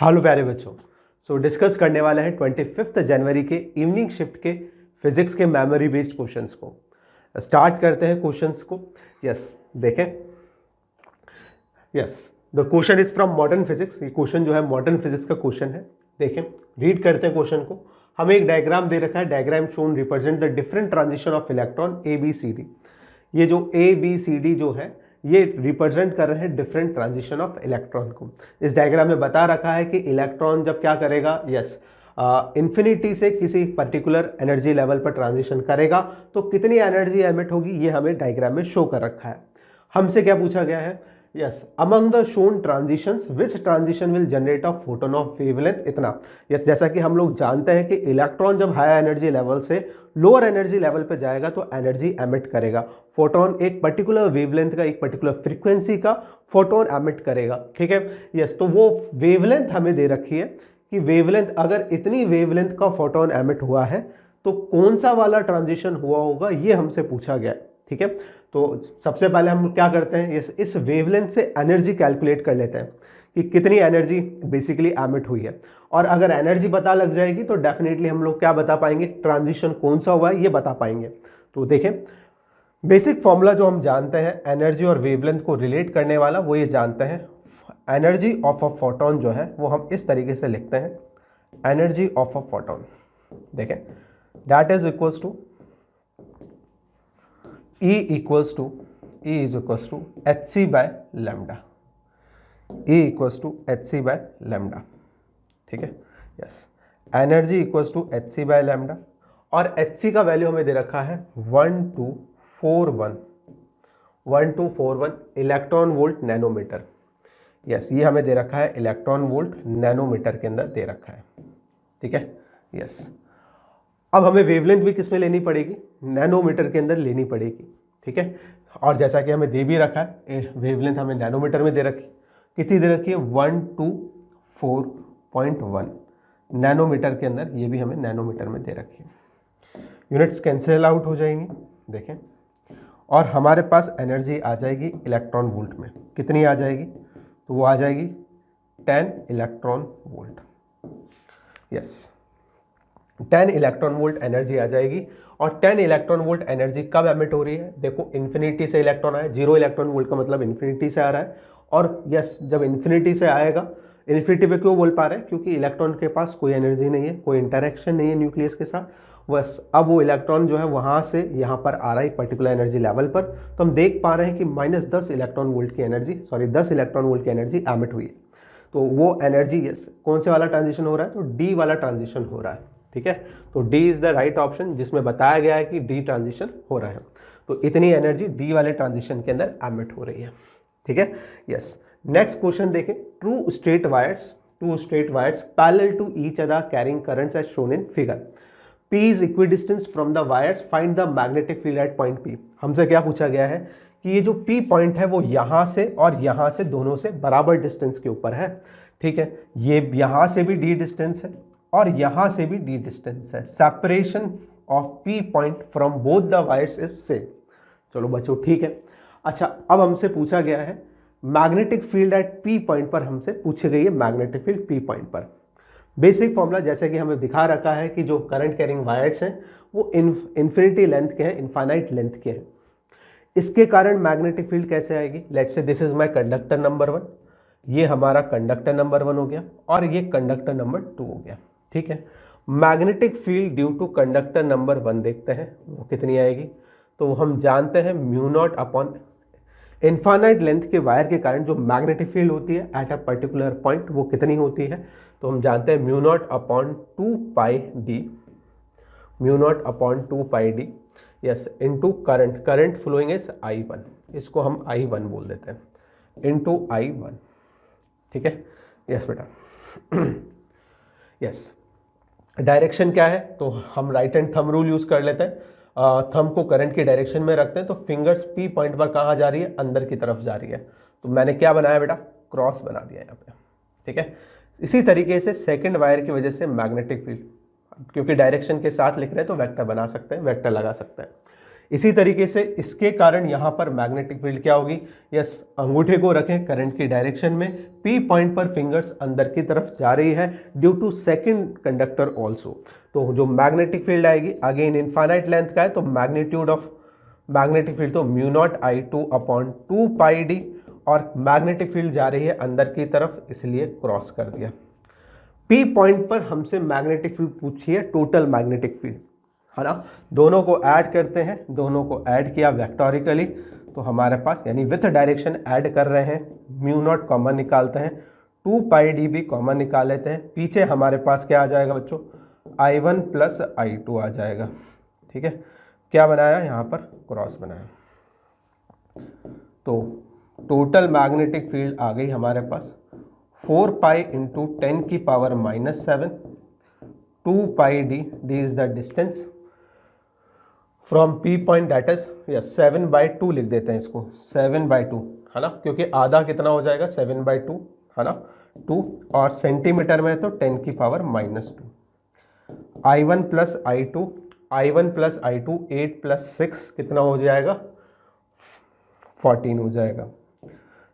Hello प्यारे बच्चों। Discuss करने वाले हैं 25 जनवरी के इवनिंग शिफ्ट के फिजिक्स के मेमोरी बेस्ड क्वेश्चंस को। स्टार्ट करते हैं क्वेश्चंस को। देखें। The question is from modern physics. ये क्वेश्चन जो है मॉडर्न फिजिक्स का क्वेश्चन है। देखें, रीड करते हैं क्वेश्चन को। हमें एक डायग्राम दे रखा है। Diagram shown represent the different transition of electron A B C D. ये जो ए बी सी डी जो है ये रिप्रेजेंट कर रहे हैं डिफरेंट ट्रांजिशन ऑफ इलेक्ट्रॉन को। इस डायग्राम में बता रखा है कि इलेक्ट्रॉन जब क्या करेगा, इंफिनिटी से किसी पर्टिकुलर एनर्जी लेवल पर ट्रांजिशन करेगा तो कितनी एनर्जी एमिट होगी, ये हमें डायग्राम में शो कर रखा है। हमसे क्या पूछा गया है, among the shown transitions which transition will generate a photon of wavelength इतना। जैसा कि हम लोग जानते हैं कि इलेक्ट्रॉन जब हाई एनर्जी लेवल से लोअर एनर्जी लेवल पे जाएगा तो एनर्जी एमिट करेगा। फोटोन एक पर्टिकुलर वेवलेंथ का, एक पर्टिकुलर फ्रीक्वेंसी का फोटोन एमिट करेगा। ठीक है। तो वो वेवलेंथ हमें दे रखी है कि वेवलेंथ, अगर इतनी वेवलेंथ का फोटोन एमिट हुआ है तो कौन सा वाला ट्रांजिशन हुआ होगा, ये हमसे पूछा गया। ठीक है। तो सबसे पहले हम क्या करते हैं, इस वेवलेंथ से एनर्जी कैलकुलेट कर लेते हैं कि कितनी एनर्जी बेसिकली एमिट हुई है। और अगर एनर्जी पता लग जाएगी तो डेफिनेटली हम लोग क्या बता पाएंगे, ट्रांजिशन कौन सा हुआ है ये बता पाएंगे। तो देखें, बेसिक फॉर्मूला जो हम जानते हैं एनर्जी और वेवलेंथ को रिलेट करने वाला, वो ये जानते हैं एनर्जी ऑफ अ फोटोन जो है वो हम इस तरीके से लिखते हैं, एनर्जी ऑफ अ फोटोन। देखें, that is equals to E is equals to hc by lambda। E equals to hc by lambda। ठीक है। Energy equals to hc by lambda और hc का वैल्यू हमें दे रखा है 1241 इलेक्ट्रॉन वोल्ट नैनोमीटर। ये हमें दे रखा है इलेक्ट्रॉन वोल्ट नैनोमीटर के अंदर दे रखा है। ठीक है। अब हमें वेवलेंथ भी किस में लेनी पड़ेगी, नैनोमीटर के अंदर लेनी पड़ेगी। ठीक है। और जैसा कि हमें दे भी रखा है वेवलेंथ हमें नैनोमीटर में दे रखी, कितनी दे रखी है 124.1 नैनोमीटर के अंदर, ये भी हमें नैनोमीटर में दे रखी है। यूनिट्स कैंसिल आउट हो जाएंगी। देखें, और हमारे पास एनर्जी आ जाएगी इलेक्ट्रॉन वोल्ट में। कितनी आ जाएगी, तो वो आ जाएगी 10 electron volt. 10 electron volt energy आ जाएगी। और 10 इलेक्ट्रॉन वोल्ट एनर्जी कब एमिट हो रही है, देखो इन्फिनिटी से इलेक्ट्रॉन आया, 0 इलेक्ट्रॉन वोल्ट का मतलब इन्फिनिटी से आ रहा है। और जब इन्फिनिटी से आएगा, इन्फिनिटी पे क्यों बोल पा रहे हैं, क्योंकि इलेक्ट्रॉन के पास कोई एनर्जी नहीं है, कोई इंटरेक्शन नहीं है न्यूक्लियस के साथ। बस अब वो इलेक्ट्रॉन जो है वहाँ से यहाँ पर आ रहा है पर्टिकुलर एनर्जी लेवल पर। तो हम देख पा रहे हैं कि -10 इलेक्ट्रॉन वोल्ट की एनर्जी, 10 इलेक्ट्रॉन वोल्ट की एनर्जी एमिट हुई है। तो वो एनर्जी कौन से वाला ट्रांजिशन हो रहा है, तो डी वाला ट्रांजिशन हो रहा है। ठीक है। तो D is the right option जिसमें बताया गया है कि डी ट्रांजिशन हो रहा है। तो इतनी एनर्जी डी वाले ट्रांजिशन के अंदर एमिट हो रही है। ठीक है। नेक्स्ट क्वेश्चन देखें, two straight wires parallel to each other carrying currents as shown in figure. P is equidistant from the wires, find the magnetic field at point P। हमसे क्या पूछा गया है कि ये जो P पॉइंट है वो यहाँ से और यहाँ से दोनों से बराबर डिस्टेंस के ऊपर है। ठीक है। ये यहाँ से भी d डिस्टेंस है और यहाँ से भी d डिस्टेंस है। Separation of P point from both the wires is same. चलो बच्चों, ठीक है। अच्छा, अब हमसे पूछा गया है magnetic field at P point पर, हमसे पूछी गई है मैग्नेटिक फील्ड P पॉइंट पर। बेसिक फॉर्मूला जैसे कि हमें दिखा रखा है कि जो करंट कैरिंग वायर्स हैं वो इन्फिनिटी लेंथ के हैं, इनफाइनाइट लेंथ के हैं। इसके कारण मैग्नेटिक फील्ड कैसे आएगी, let's say this is my conductor number 1, ये हमारा कंडक्टर नंबर 1 हो गया और ये कंडक्टर नंबर 2 हो गया। ठीक है। Magnetic field due to conductor number 1 देखते हैं वो कितनी आएगी। तो हम जानते हैं μ0 अपॉन इनफाइनाइट लेंथ के वायर के कारण जो मैग्नेटिक फील्ड होती है एट अ पर्टिकुलर पॉइंट वो कितनी होती है, तो हम जानते हैं μ0 upon 2 pi D into current flowing is I1, इसको हम I1 बोल देते हैं, इनटू I1। ठीक है। बेटा। डायरेक्शन क्या है, तो हम right hand thumb rule use कर लेते हैं। थंब को करंट की डायरेक्शन में रखते हैं तो फिंगर्स P पॉइंट पर कहाँ जा रही है, अंदर की तरफ जा रही है। तो मैंने क्या बनाया बेटा, क्रॉस बना दिया यहाँ पे। ठीक है। इसी तरीके से सेकंड वायर की वजह से मैग्नेटिक फील्ड, क्योंकि डायरेक्शन के साथ लिख रहे हैं तो वेक्टर बना सकते हैं, वेक्टर लगा सकते हैं। इसी तरीके से इसके कारण यहाँ पर मैग्नेटिक फील्ड क्या होगी, यस, अंगूठे को रखें करंट की डायरेक्शन में, पी पॉइंट पर फिंगर्स अंदर की तरफ जा रही है due to second conductor also. तो जो मैग्नेटिक फील्ड आएगी अगेन इनफाइनाइट लेंथ का है, तो मैग्नीट्यूड ऑफ मैग्नेटिक फील्ड तो μ0I2/2 पाई डी, और मैग्नेटिक फील्ड जा रही है अंदर की तरफ इसलिए क्रॉस कर दिया। पी पॉइंट पर हमसे मैग्नेटिक फील्ड पूछी है, टोटल मैग्नेटिक फील्ड, है ना। दोनों को ऐड करते हैं, दोनों को ऐड किया वेक्टोरिकली, तो हमारे पास यानी विथ डायरेक्शन ऐड कर रहे हैं, μ0 कॉमन निकालते हैं, 2 पाई डी भी कॉमन निकाल लेते हैं, पीछे हमारे पास क्या आ जाएगा बच्चों, I1 प्लस I2 आ जाएगा। ठीक है, क्या बनाया यहाँ पर, क्रॉस बनाया। तो टोटल मैग्नेटिक फील्ड आ गई हमारे पास 4 पाई इंटू 10 की power -7, 2 pi D, D is the distance from P point, that is yes 7/2 लिख देते हैं इसको, 7/2, है ना, क्योंकि आधा कितना हो जाएगा 7/2, है ना, 2, और सेंटीमीटर में तो 10 की power -2। I1 plus I2, I1 plus I2 8 plus 6 कितना हो जाएगा, 14 हो जाएगा।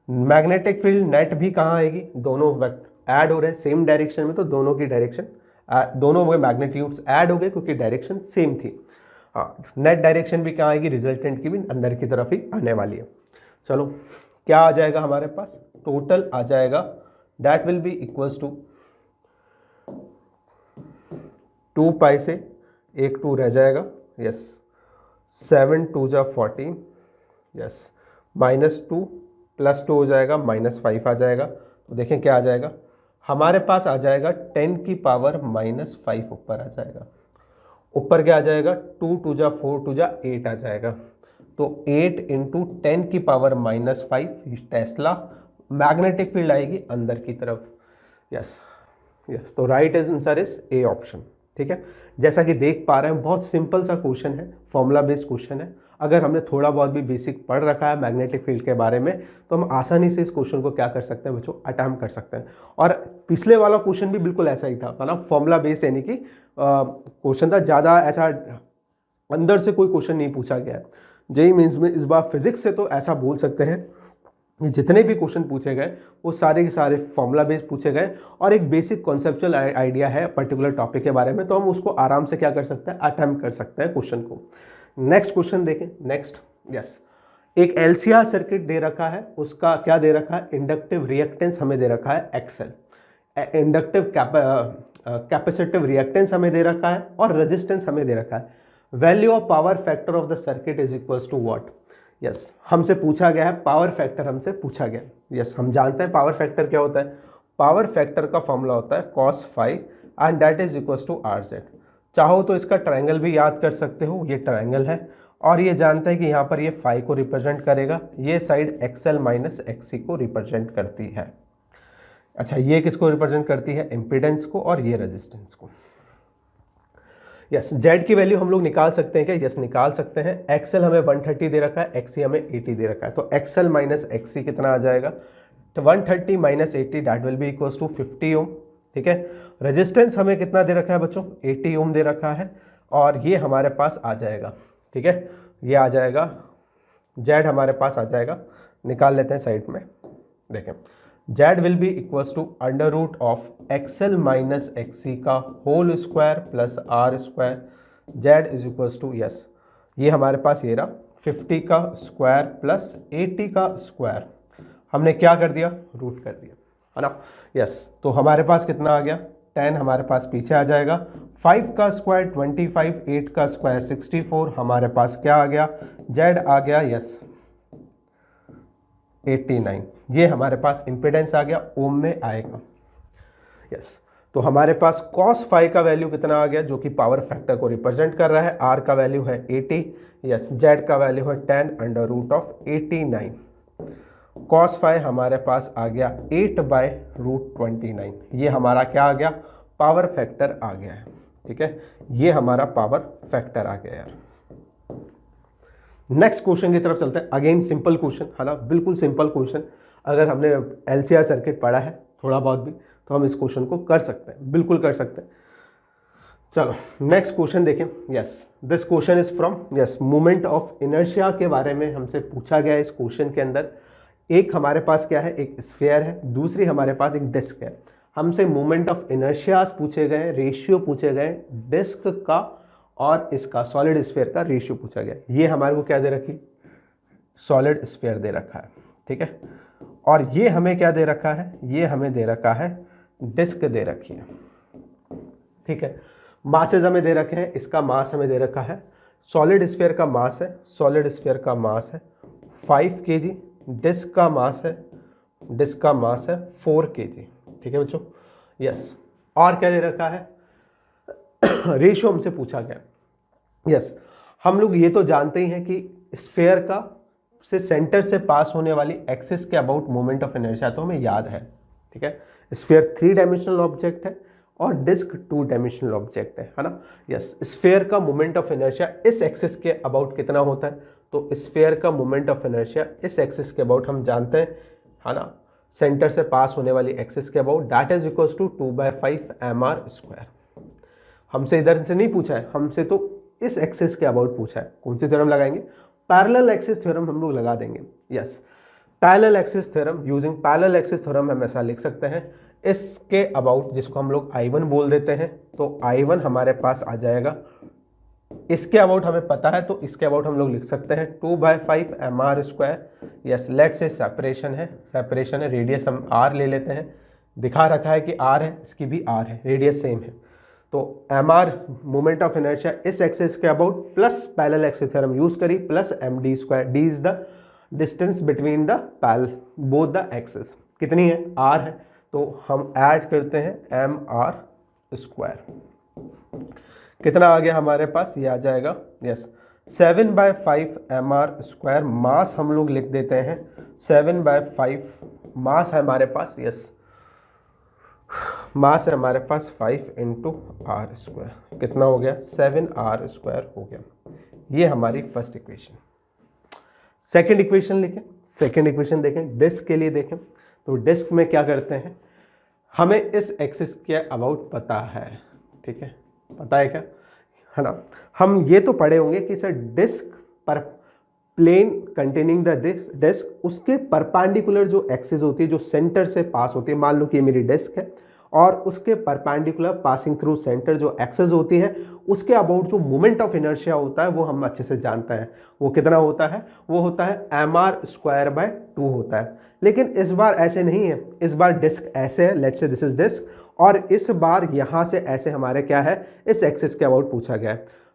मैग्नेटिक फील्ड नेट भी कहाँ आएगी, दोनों ऐड हो रहे हैं सेम डायरेक्शन में, तो दोनों की डायरेक्शन, दोनों में मैग्नीट्यूड्स ऐड हो गए क्योंकि डायरेक्शन सेम थी। हाँ, नेट डायरेक्शन भी कहाँ आएगी, रिजल्टेंट की भी अंदर की तरफ ही आने वाली है। चलो क्या आ जाएगा हमारे पास, टोटल आ जाएगा, that will be equals to 2 pi से एक 2 रह जाएगा, यस, 7 2 जा 14, यस, -2 प्लस 2 हो जाएगा, -5 आ जाएगा। तो देखें क्या आ जाएगा हमारे पास, आ जाएगा 10 की पावर -5 ऊपर आ जाएगा, ऊपर क्या आ जाएगा, 2 2 जा 4 2 जा 8 आ जाएगा। तो 8 इंटू 10 की पावर -5 टेस्ला मैग्नेटिक फील्ड आएगी अंदर की तरफ। यस यस, तो right answer is A option. ठीक है, जैसा कि देख पा रहे हैं बहुत सिंपल सा क्वेश्चन है, फॉर्मूला बेस्ड क्वेश्चन है। अगर हमने थोड़ा बहुत भी बेसिक पढ़ रखा है मैग्नेटिक फील्ड के बारे में तो हम आसानी से इस क्वेश्चन को क्या कर सकते हैं बच्चों, अटेम्प्ट कर सकते हैं। और पिछले वाला क्वेश्चन भी बिल्कुल ऐसा ही था, है ना, फॉर्मूला बेस्ड यानी कि क्वेश्चन था, ज़्यादा ऐसा अंदर से कोई क्वेश्चन नहीं पूछा गया है। जेईई मेंस में इस बार फिजिक्स से तो ऐसा बोल सकते हैं जितने भी क्वेश्चन पूछे गए वो सारे के सारे फॉर्मूला बेस्ड पूछे गए और एक बेसिक कॉन्सेप्चुअल आइडिया है पर्टिकुलर टॉपिक के बारे में, तो हम उसको आराम से क्या कर सकते हैं, अटेम्प्ट कर सकते हैं क्वेश्चन को। नेक्स्ट क्वेश्चन देखें, नेक्स्ट, यस, एक एलसीआर सर्किट दे रखा है, उसका क्या दे रखा है, इंडक्टिव रिएक्टेंस हमें दे रखा है एक्सएल, इंडक्टिव कैपेसिटिव रिएक्टेंस हमें दे रखा है और रेजिस्टेंस हमें दे रखा है। Value of power factor of the circuit is equals to what. Yes, हमसे पूछा गया है पावर फैक्टर, हमसे पूछा गया। यस, हम जानते हैं पावर फैक्टर क्या होता है, पावर फैक्टर का फॉर्मूला होता है cos phi and that is equals to RZ। चाहो तो इसका ट्रायंगल भी याद कर सकते हो, ये ट्रायंगल है और ये जानते हैं कि यहाँ पर ये फाई को रिप्रेजेंट करेगा, ये साइड XL माइनस XC को रिप्रेजेंट करती है। अच्छा, ये किसको रिप्रेजेंट करती है, इम्पीडेंस को, और ये रेजिस्टेंस को। यस, जेड की वैल्यू हम लोग निकाल सकते हैं क्या, यस निकाल सकते हैं। एक्सएल हमें 130 दे रखा है, XC हमें 80 दे रखा है, तो XL माइनस XC कितना आ जाएगा, तो 130 minus 80 that will be equals to 50 ohm. ठीक है, रेजिस्टेंस हमें कितना दे रखा है बच्चों, 80 ओम दे रखा है और ये हमारे पास आ जाएगा। ठीक है, ये आ जाएगा, जेड हमारे पास आ जाएगा, निकाल लेते हैं साइड में। देखें, Z will be equals to under root of XL minus XC का whole square plus R square. Z is equals to, yes, ये हमारे पास ये रहा 50 का स्क्वायर प्लस 80 का स्क्वायर, हमने क्या कर दिया, रूट कर दिया, है ना। यस, तो हमारे पास कितना आ गया, 10 हमारे पास पीछे आ जाएगा, 5 का स्क्वायर 25, 8 का स्क्वायर 64, हमारे पास क्या आ गया, जेड आ गया, यस 89। ये हमारे पास इम्पीडेंस आ गया, ओम में आएगा। यस, तो हमारे पास cos phi का वैल्यू कितना आ गया, जो कि पावर फैक्टर को रिप्रेजेंट कर रहा है। R का वैल्यू है 80, यस, जेड का वैल्यू है 10 under root of 89। cos phi हमारे पास आ गया 8/√29। ये हमारा क्या आ गया, पावर फैक्टर आ गया है। ठीक है, ये हमारा पावर फैक्टर आ गया यार। नेक्स्ट क्वेश्चन की तरफ चलते हैं। अगेन सिंपल क्वेश्चन, है ना, बिल्कुल सिंपल क्वेश्चन। अगर हमने एलसीआर सर्किट पढ़ा है थोड़ा बहुत भी तो हम इस क्वेश्चन को कर सकते हैं, बिल्कुल कर सकते हैं। चलो नेक्स्ट क्वेश्चन देखें। Yes, this question is from moment of inertia के बारे में हमसे पूछा गया है इस क्वेश्चन के अंदर। एक हमारे पास क्या है, एक स्फीयर है, दूसरी हमारे पास एक डिस्क है। हमसे मोमेंट ऑफ इनर्शियाज पूछे गए, रेशियो पूछे गए डिस्क का और इसका सॉलिड स्फीयर का रेशियो पूछा गया। ये हमारे को क्या दे रखी, सॉलिड स्फीयर दे रखा है, ठीक है। और ये हमें क्या दे रखा है, ये हमें दे रखा है डिस्क दे रखी है, ठीक है। मासेज हमें दे रखे हैं, इसका मास हमें दे रखा है, सॉलिड स्फीयर का मास है, सॉलिड स्फीयर का मास है 5 kg, डिस्क का मास है, डिस्क का मास है 4 kg, ठीक है बच्चों। यस, और क्या दे रखा है, रेशियो हमसे पूछा गया। यस, हम लोग ये तो जानते ही हैं कि स्फीयर का से सेंटर से पास होने वाली एक्सिस के अबाउट मोमेंट ऑफ इनर्शिया तो हमें याद है, ठीक है। स्फीयर 3 डायमेंशनल ऑब्जेक्ट है और डिस्क 2 डायमेंशनल ऑब्जेक्ट है ना। यस, स्फीयर का मोमेंट ऑफ इनर्शिया इस एक्सिस के अबाउट कितना होता है, तो स्फीयर का मोमेंट ऑफ इनर्शिया इस एक्सिस के अबाउट हम जानते हैं, है ना, सेंटर से पास होने वाली एक्सिस के about, that is equals to 2/5 mr²। हमसे इधर से नहीं पूछा है, हमसे तो इस एक्सिस के अबाउट पूछा है। कौन सी थ्योरम लगाएंगे, पैरेलल एक्सिस थ्योरम हम लोग लगा देंगे। Yes, parallel axis theorem, using parallel axis theorem हम ऐसा लिख सकते हैं, इसके अबाउट जिसको हम लोग I1 बोल देते हैं, तो I1 हमारे पास आ जाएगा, इसके अबाउट हमें पता है तो इसके अबाउट हम लोग लिख सकते हैं 2/5 mr²। यस, लेट से सेपरेशन है, सेपरेशन है, रेडियस हम r ले लेते हैं, दिखा रखा है कि r है, इसकी भी r है, रेडियस सेम है, तो mr मोमेंट ऑफ इनर्शिया इस एक्सिस के about plus parallel axis theorem use करी plus md², d is the distance between the both the axis, कितनी है, r है, तो हम ऐड करते हैं mr²। कितना आ गया हमारे पास, ये आ जाएगा, यस 7/5 mr²। मास हम लोग लिख देते हैं 7/5, मास है हमारे पास, यस मास है हमारे पास 5 × r², कितना हो गया, 7r² हो गया। ये हमारी फर्स्ट इक्वेशन। सेकंड इक्वेशन लिखें, सेकंड इक्वेशन देखें, डिस्क के लिए देखें, तो डिस्क में क्या करते हैं, हमें इस एक्सिस के अबाउट पता है, ठीक है, पता है क्या, है ना। हम ये तो पढ़े होंगे कि सर डिस्क पर प्लेन कंटेनिंग द डिस्क, उसके परपेंडिकुलर जो एक्सिस होती है, जो सेंटर से पास होती है, मान लो कि ये मेरी डिस्क है और उसके परपेंडिकुलर पासिंग थ्रू सेंटर जो एक्सिस होती है, उसके अबाउट जो मोमेंट ऑफ इनर्शिया होता है वो हम अच्छे से जानते हैं, वो कितना होता है, वो होता है mr²/2 होता है। लेकिन इस बार ऐसे नहीं है, इस बार डिस्क ऐसे है, let's say this is disc, और इस बार यहाँ से ऐसे हमारे क्या है, इस एक्सिस के अबाउट पूछा गया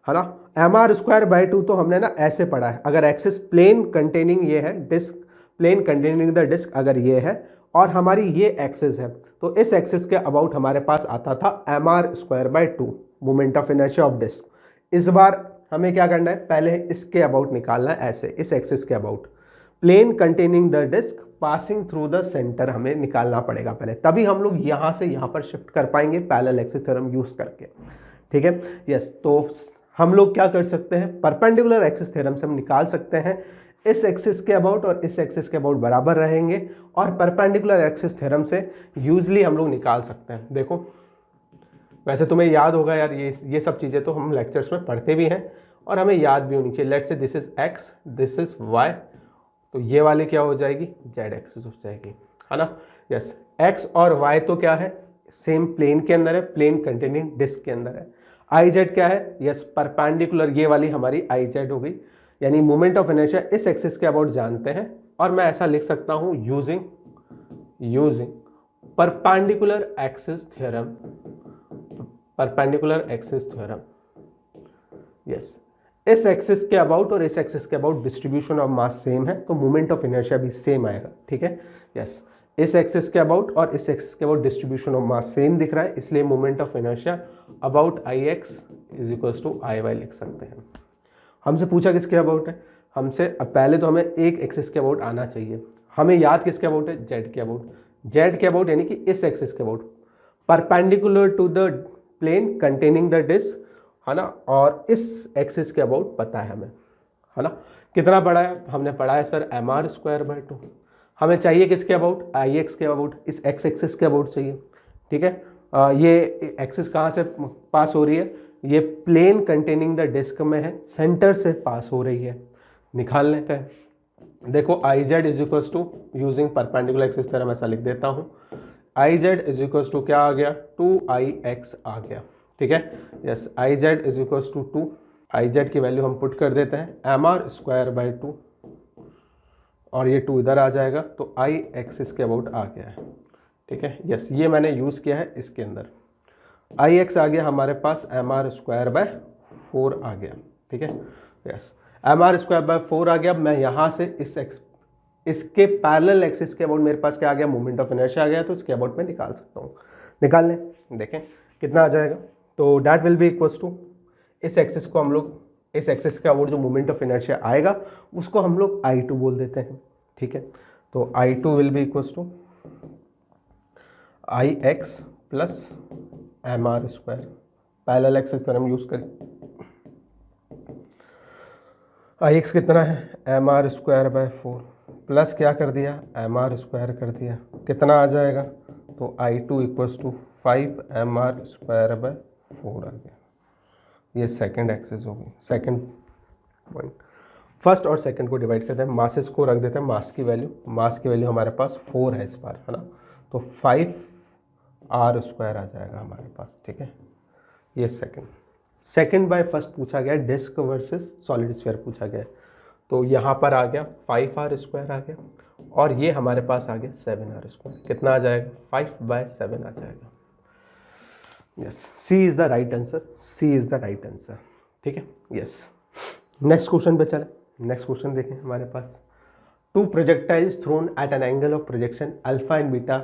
है ना। mr²/2 तो हमने ना ऐसे पढ़ा है, अगर एक्सिस प्लेन कंटेनिंग ये है disc, plane containing the disc अगर ये है और हमारी ये एक्सिस है, तो इस एक्सिस के अबाउट हमारे पास आता था mr²/2 moment of inertia of disc. इस बार हमें क्या करना है, पहले इसके अबाउट निकालना है, ऐसे इस एक्सिस के about, plane containing the disc passing through the centre हमें निकालना पड़ेगा पहले, तभी हम लोग यहाँ से यहाँ पर शिफ्ट कर पाएंगे पैरेलल एक्सिस थ्योरम यूज करके, ठीक है। यस, तो हम लोग क्या कर सकते हैं, परपेंडिकुलर एक्सिस थ्योरम से हम निकाल सकते हैं इस एक्सिस के अबाउट और इस एक्सिस के अबाउट बराबर रहेंगे, और परपेंडिकुलर एक्सिस थ्योरम से यूजली हम लोग निकाल सकते हैं। देखो वैसे तुम्हें याद होगा यार, ये सब चीज़ें तो हम लेक्चर्स में पढ़ते भी हैं और हमें याद भी होनी चाहिए। Let's say this is x, this is y, तो ये वाली क्या हो जाएगी, z एक्सिस हो जाएगी, है ना। यस, x और y तो क्या है, सेम प्लेन के अंदर है, प्लेन कंटेनिंग डिस्क के अंदर है। आई जेड क्या है, यस परपेंडिकुलर, ये वाली हमारी आई जेड हो गई, यानी मोमेंट ऑफ इनर्शिया इस एक्सिस के अबाउट जानते हैं, और मैं ऐसा लिख सकता हूं using perpendicular axis theorem, perpendicular axis theorem. Yes, इस एक्सिस के अबाउट और इस एक्सिस के about distribution of mass same है, तो मोमेंट ऑफ इनर्शिया भी सेम आएगा, ठीक है। यस, इस एक्सिस के अबाउट और इस एक्सिस के about distribution of mass same दिख रहा है, इसलिए moment of inertia about Ix is equals to Iy लिख सकते हैं। हमसे पूछा किसके अबाउट है, हमसे अब पहले तो हमें एक एक्सिस के अबाउट आना चाहिए, हमें याद किसके अबाउट है, जेड के अबाउट, जेड के अबाउट यानी कि इस एक्सिस के about, perpendicular to the plane containing the disc, है ना, और इस एक्सिस के अबाउट पता है हमें, है ना। कितना पढ़ा है, हमने पढ़ा है सर mr²/2। हमें चाहिए किसके अबाउट, Ix के अबाउट, इस एक्स एक्सिस के अबाउट चाहिए, ठीक है। ये एक्सिस कहाँ से पास हो रही है, ये प्लेन कंटेनिंग द डिस्क में है, सेंटर से पास हो रही है, निकाल लेते हैं। देखो I Z is equals to using perpendicular axis theorem ऐसा लिख देता हूँ, I Z is equals to क्या आ गया 2IX आ गया, ठीक है। Yes I Z is equals to 2, I Z की वैल्यू हम पुट कर देते हैं mr²/2 और ये 2 इधर आ जाएगा तो IX इसके अबाउट आ गया है, ठीक है। यस ये मैंने यूज़ किया है इसके अंदर, IX आ गया हमारे पास mr²/4 आ गया, ठीक है। यस mr²/4 आ गया। मैं यहाँ से इसके पैरेलल एक्सिस के अबाउट मेरे पास क्या आ गया, मोमेंट ऑफ इनर्शिया आ गया, तो इसके अबाउट मैं निकाल सकता हूँ, निकाल लें, देखें कितना आ जाएगा। तो that will be equals to, इस एक्सिस को हम लोग, इस एक्सिस का अबाउट जो मोमेंट ऑफ इनर्शिया आएगा उसको हम लोग I2 बोल देते हैं, ठीक है। तो I2 will be equals to IX plus mr², parallel axis theorem use करें। IX कितना है mr²/4 प्लस क्या कर दिया mr² कर दिया, कितना आ जाएगा, तो I2 इक्वल्स टू 5mr²/4 आ गया। ये सेकंड एक्सिस होगी, सेकंड पॉइंट। फर्स्ट और सेकंड को डिवाइड करते हैं, मासेस को रख देते हैं, मास की वैल्यू हमारे पास 4 है इस बार, है ना, तो 5r² आ जाएगा हमारे पास, ठीक है। ये सेकंड बाय फर्स्ट पूछा गया, डिस्क वर्सेस सॉलिड स्फीयर पूछा गया, तो यहाँ पर आ गया 5r² आ गया और ये हमारे पास आ गया 7r², कितना आ जाएगा 5/7 आ जाएगा। Yes C is the right answer, C is the right answer, ठीक है। यस नेक्स्ट क्वेश्चन पे चले, नेक्स्ट क्वेश्चन देखें हमारे पास, 2 projectiles thrown at an angle of projection alpha and beta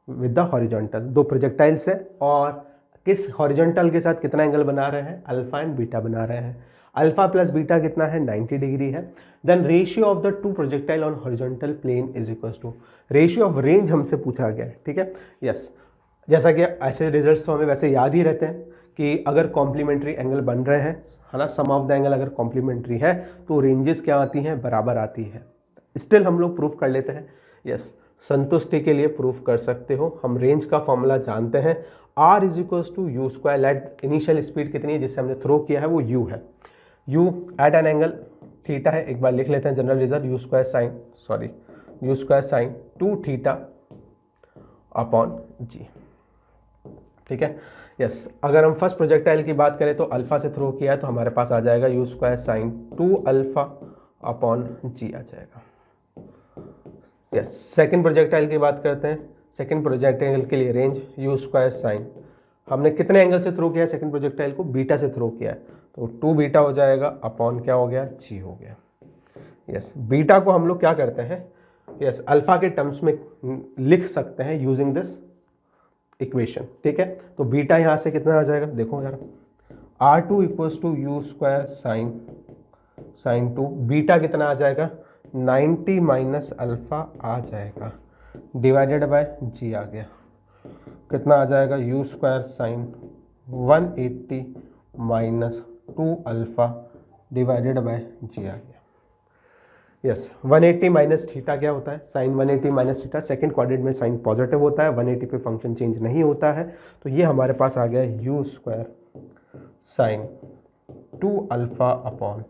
with the horizontal. 2 projectiles है और किस हॉरिजॉन्टल के साथ कितना एंगल बना रहे हैं, अल्फा एंड बीटा बना रहे हैं। अल्फा प्लस बीटा कितना है 90 डिग्री है। Then ratio of the 2 projectile on horizontal plane is equal to, ratio of range हमसे पूछा गया है, ठीक है। यस जैसा कि ऐसे रिजल्ट्स तो हमें वैसे याद ही रहते हैं कि अगर कॉम्प्लीमेंट्री एंगल बन रहे हैं, है ना, सम ऑफ द एंगल अगर कॉम्प्लीमेंट्री है तो रेंजेस क्या आती हैं, बराबर आती है। स्टिल हम लोग प्रूफ कर लेते हैं, यस संतुष्टि के लिए प्रूफ कर सकते हो। हम रेंज का फॉर्मूला जानते हैं, r is equals to U square, let initial speed कितनी है जिससे हमने थ्रो किया है वो u है, u at an angle theta है, एक बार लिख लेते हैं general result, u square sine 2 theta upon g, ठीक है। यस अगर हम फर्स्ट प्रोजेक्टाइल की बात करें तो अल्फा से थ्रो किया है तो हमारे पास आ जाएगा u square sine 2 alpha upon g आ जाएगा। यस सेकेंड प्रोजेक्टाइल की बात करते हैं, सेकेंड प्रोजेक्टाइल के लिए रेंज u स्क्वायर साइन, हमने कितने एंगल से थ्रो किया है सेकेंड प्रोजेक्टाइल को, बीटा से थ्रो किया है, तो 2 बीटा हो जाएगा अपॉन क्या हो गया, g हो गया। यस बीटा को हम लोग क्या करते हैं, यस अल्फा के टर्म्स में लिख सकते हैं यूजिंग दिस इक्वेशन, ठीक है। तो बीटा यहाँ से कितना आ जाएगा, देखो यार r2 equals to U square sine 2, beta कितना आ जाएगा 90 माइनस अल्फा आ जाएगा, डिवाइडेड बाय g आ गया, कितना आ जाएगा u square sine 180 minus 2 alpha divided by g आ गया। यस 180 माइनस थीटा क्या होता है, sine 180 minus theta, second quadrant में साइन पॉजिटिव होता है, 180 पे फंक्शन चेंज नहीं होता है, तो ये हमारे पास आ गया u square sine 2 alpha upon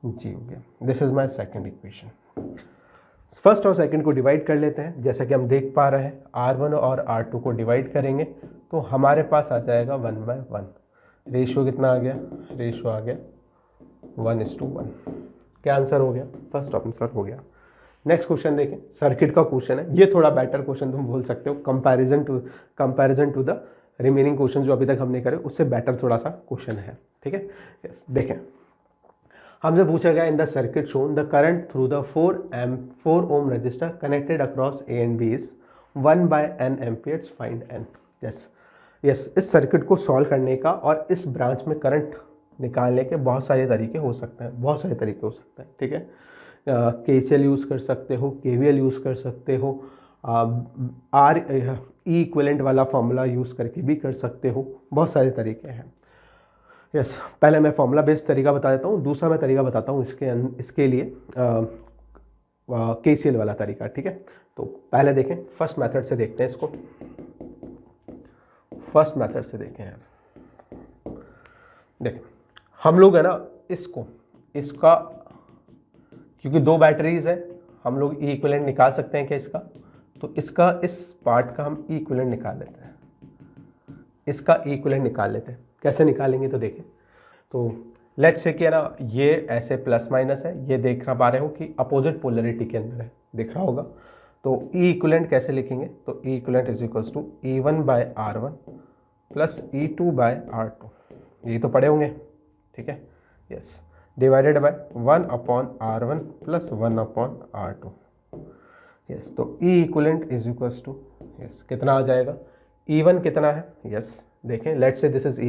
g हो गया। This is my second equation. First और सेकंड को डिवाइड कर लेते हैं, जैसा कि हम देख पा रहे हैं r1 और r2 को डिवाइड करेंगे तो हमारे पास आ जाएगा 1/1, रेशियो कितना आ गया, रेशियो आ गया 1:1। क्या आंसर हो गया, फर्स्ट आंसर हो गया। नेक्स्ट क्वेश्चन देखें, सर्किट का क्वेश्चन है, ये थोड़ा बेटर क्वेश्चन तुम बोल सकते हो comparison to the remaining question जो अभी तक हमने करे उससे बेटर थोड़ा सा क्वेश्चन है, ठीक है। यस देखें हमसे पूछा गया in the circuit shown the current through the 4 ohm resistor connected across A and B is 1/n amperes, find n। Yes इस सर्किट को सॉल्व करने का और इस ब्रांच में करंट निकालने के बहुत सारे तरीके हो सकते हैं, बहुत सारे तरीके हो सकते हैं, ठीक है। KCL यूज़ कर सकते हो, KVL यूज़ कर सकते हो, E इक्विवेलेंट वाला फॉर्मूला यूज़ करके भी कर सकते हो, बहुत सारे तरीके हैं। यस पहले मैं फॉर्मूला बेस्ड तरीका बता देता हूँ, दूसरा मैं तरीका बताता हूँ इसके लिए KCL वाला तरीका, ठीक है। तो पहले देखें फर्स्ट मेथड से देखते हैं इसको, फर्स्ट मेथड से देखें यार। देखें हम लोग है ना इसका क्योंकि दो बैटरीज है हम लोग ई इक्विवेलेंट निकाल सकते हैं क्या इसका, तो इसका इस पार्ट का हम ई इक्विवेलेंट निकाल लेते हैं, इसका ई इक्विवेलेंट निकाल लेते हैं। कैसे निकालेंगे तो देखें, तो लेट्स से कि है ना ये ऐसे प्लस माइनस है, ये देख पा रहे हो कि अपोजिट पोलरिटी के अंदर है, दिख रहा होगा। तो ई इक्विवेलेंट कैसे लिखेंगे, तो E equivalent is equals to E1/R1 plus E2/R2, यही तो पढ़े होंगे, ठीक है, yes, divided by 1/R1 plus 1/R2, yes. तो E equivalent is equals to, yes, कितना आ जाएगा, E1 कितना है, यस देखें, let's say this is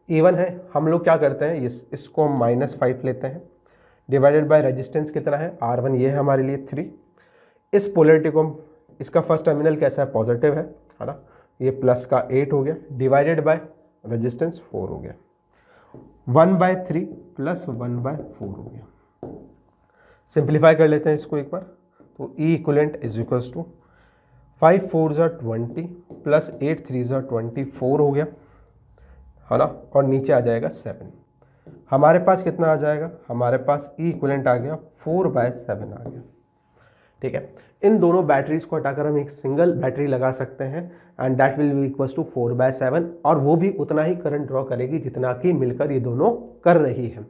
E1 है, हम लोग क्या करते हैं इसको -5 लेते हैं, डिवाइडेड बाय रेजिस्टेंस कितना है R1, ये है हमारे लिए 3। इस पोलरिटी को इसका फर्स्ट टर्मिनल कैसा है, पॉजिटिव है ना, ये प्लस का 8 हो गया, डिवाइडेड बाय रेजिस्टेंस 4 हो गया, 1/3 प्लस 1/4 हो गया। सिंप्लीफाई कर लेते हैं इसको एक बार, तो E equivalent is equals to 5 4 20 plus 8 3 24 हो गया, है ना, और नीचे आ जाएगा 7। हमारे पास कितना आ जाएगा, हमारे पास ई इक्विवेलेंट आ गया 4/7 आ गया, ठीक है। इन दोनों बैटरीज को हटाकर हम एक सिंगल बैटरी लगा सकते हैं and that will be equals to 4/7, और वो भी उतना ही करंट ड्रॉ करेगी जितना कि मिलकर ये दोनों कर रही है।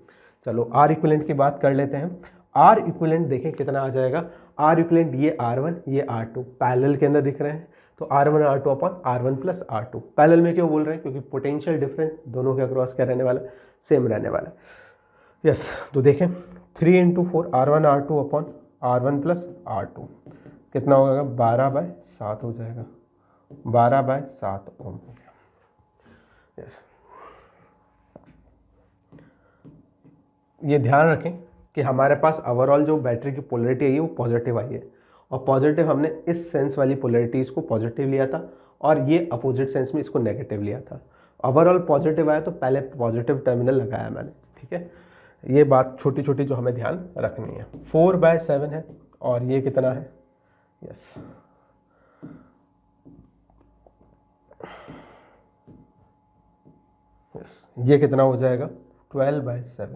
चलो आर इक्विवेलेंट की बात कर लेते हैं। आर इक्विवेलेंट देखें कितना आ जाएगा, आर इक्विवेलेंट ये R1 ये R2 पैरेलल के अंदर दिख रहे हैं, तो R1 R2 upon R1 plus R2। Parallel में क्यों बोल रहे हैं, क्योंकि पोटेंशियल डिफरेंस दोनों के अक्रॉस क्या रहने वाला है, सेम रहने वाला है, यस। तो देखें 3 × 4 R1 R2 upon R1 plus R2 कितना हो जाएगा, 12/7 हो जाएगा, 12/7 ओम हो गया, यस। ये ध्यान रखें कि हमारे पास ओवरऑल जो बैटरी की पोलरिटी आई है वो पॉजिटिव आई है, और पॉजिटिव हमने इस सेंस वाली पोलरिटी इसको पॉजिटिव लिया था और ये अपोजिट सेंस में इसको नेगेटिव लिया था। ओवरऑल पॉजिटिव आया तो पहले पॉजिटिव टर्मिनल लगाया मैंने, ठीक है। ये बात छोटी छोटी जो हमें ध्यान रखनी है। 4/7 है और ये कितना है, यस, यस, ये कितना हो जाएगा 12/7,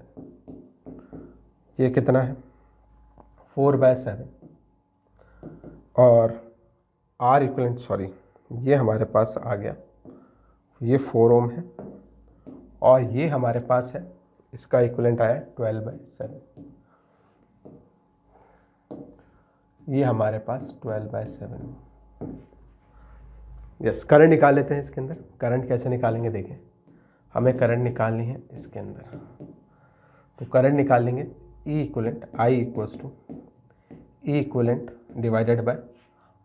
ये कितना है 4/7, और आर इक्विवेलेंट सॉरी ये हमारे पास आ गया, ये 4 ओम है और ये हमारे पास है, इसका इक्विवेलेंट आया 12/7, ये हमारे पास 12/7, यस। करंट निकाल लेते हैं इसके अंदर। करंट कैसे निकालेंगे, देखें हमें करंट निकालनी है इसके अंदर, तो करंट निकालेंगे E equivalent I equals to E equivalent divided by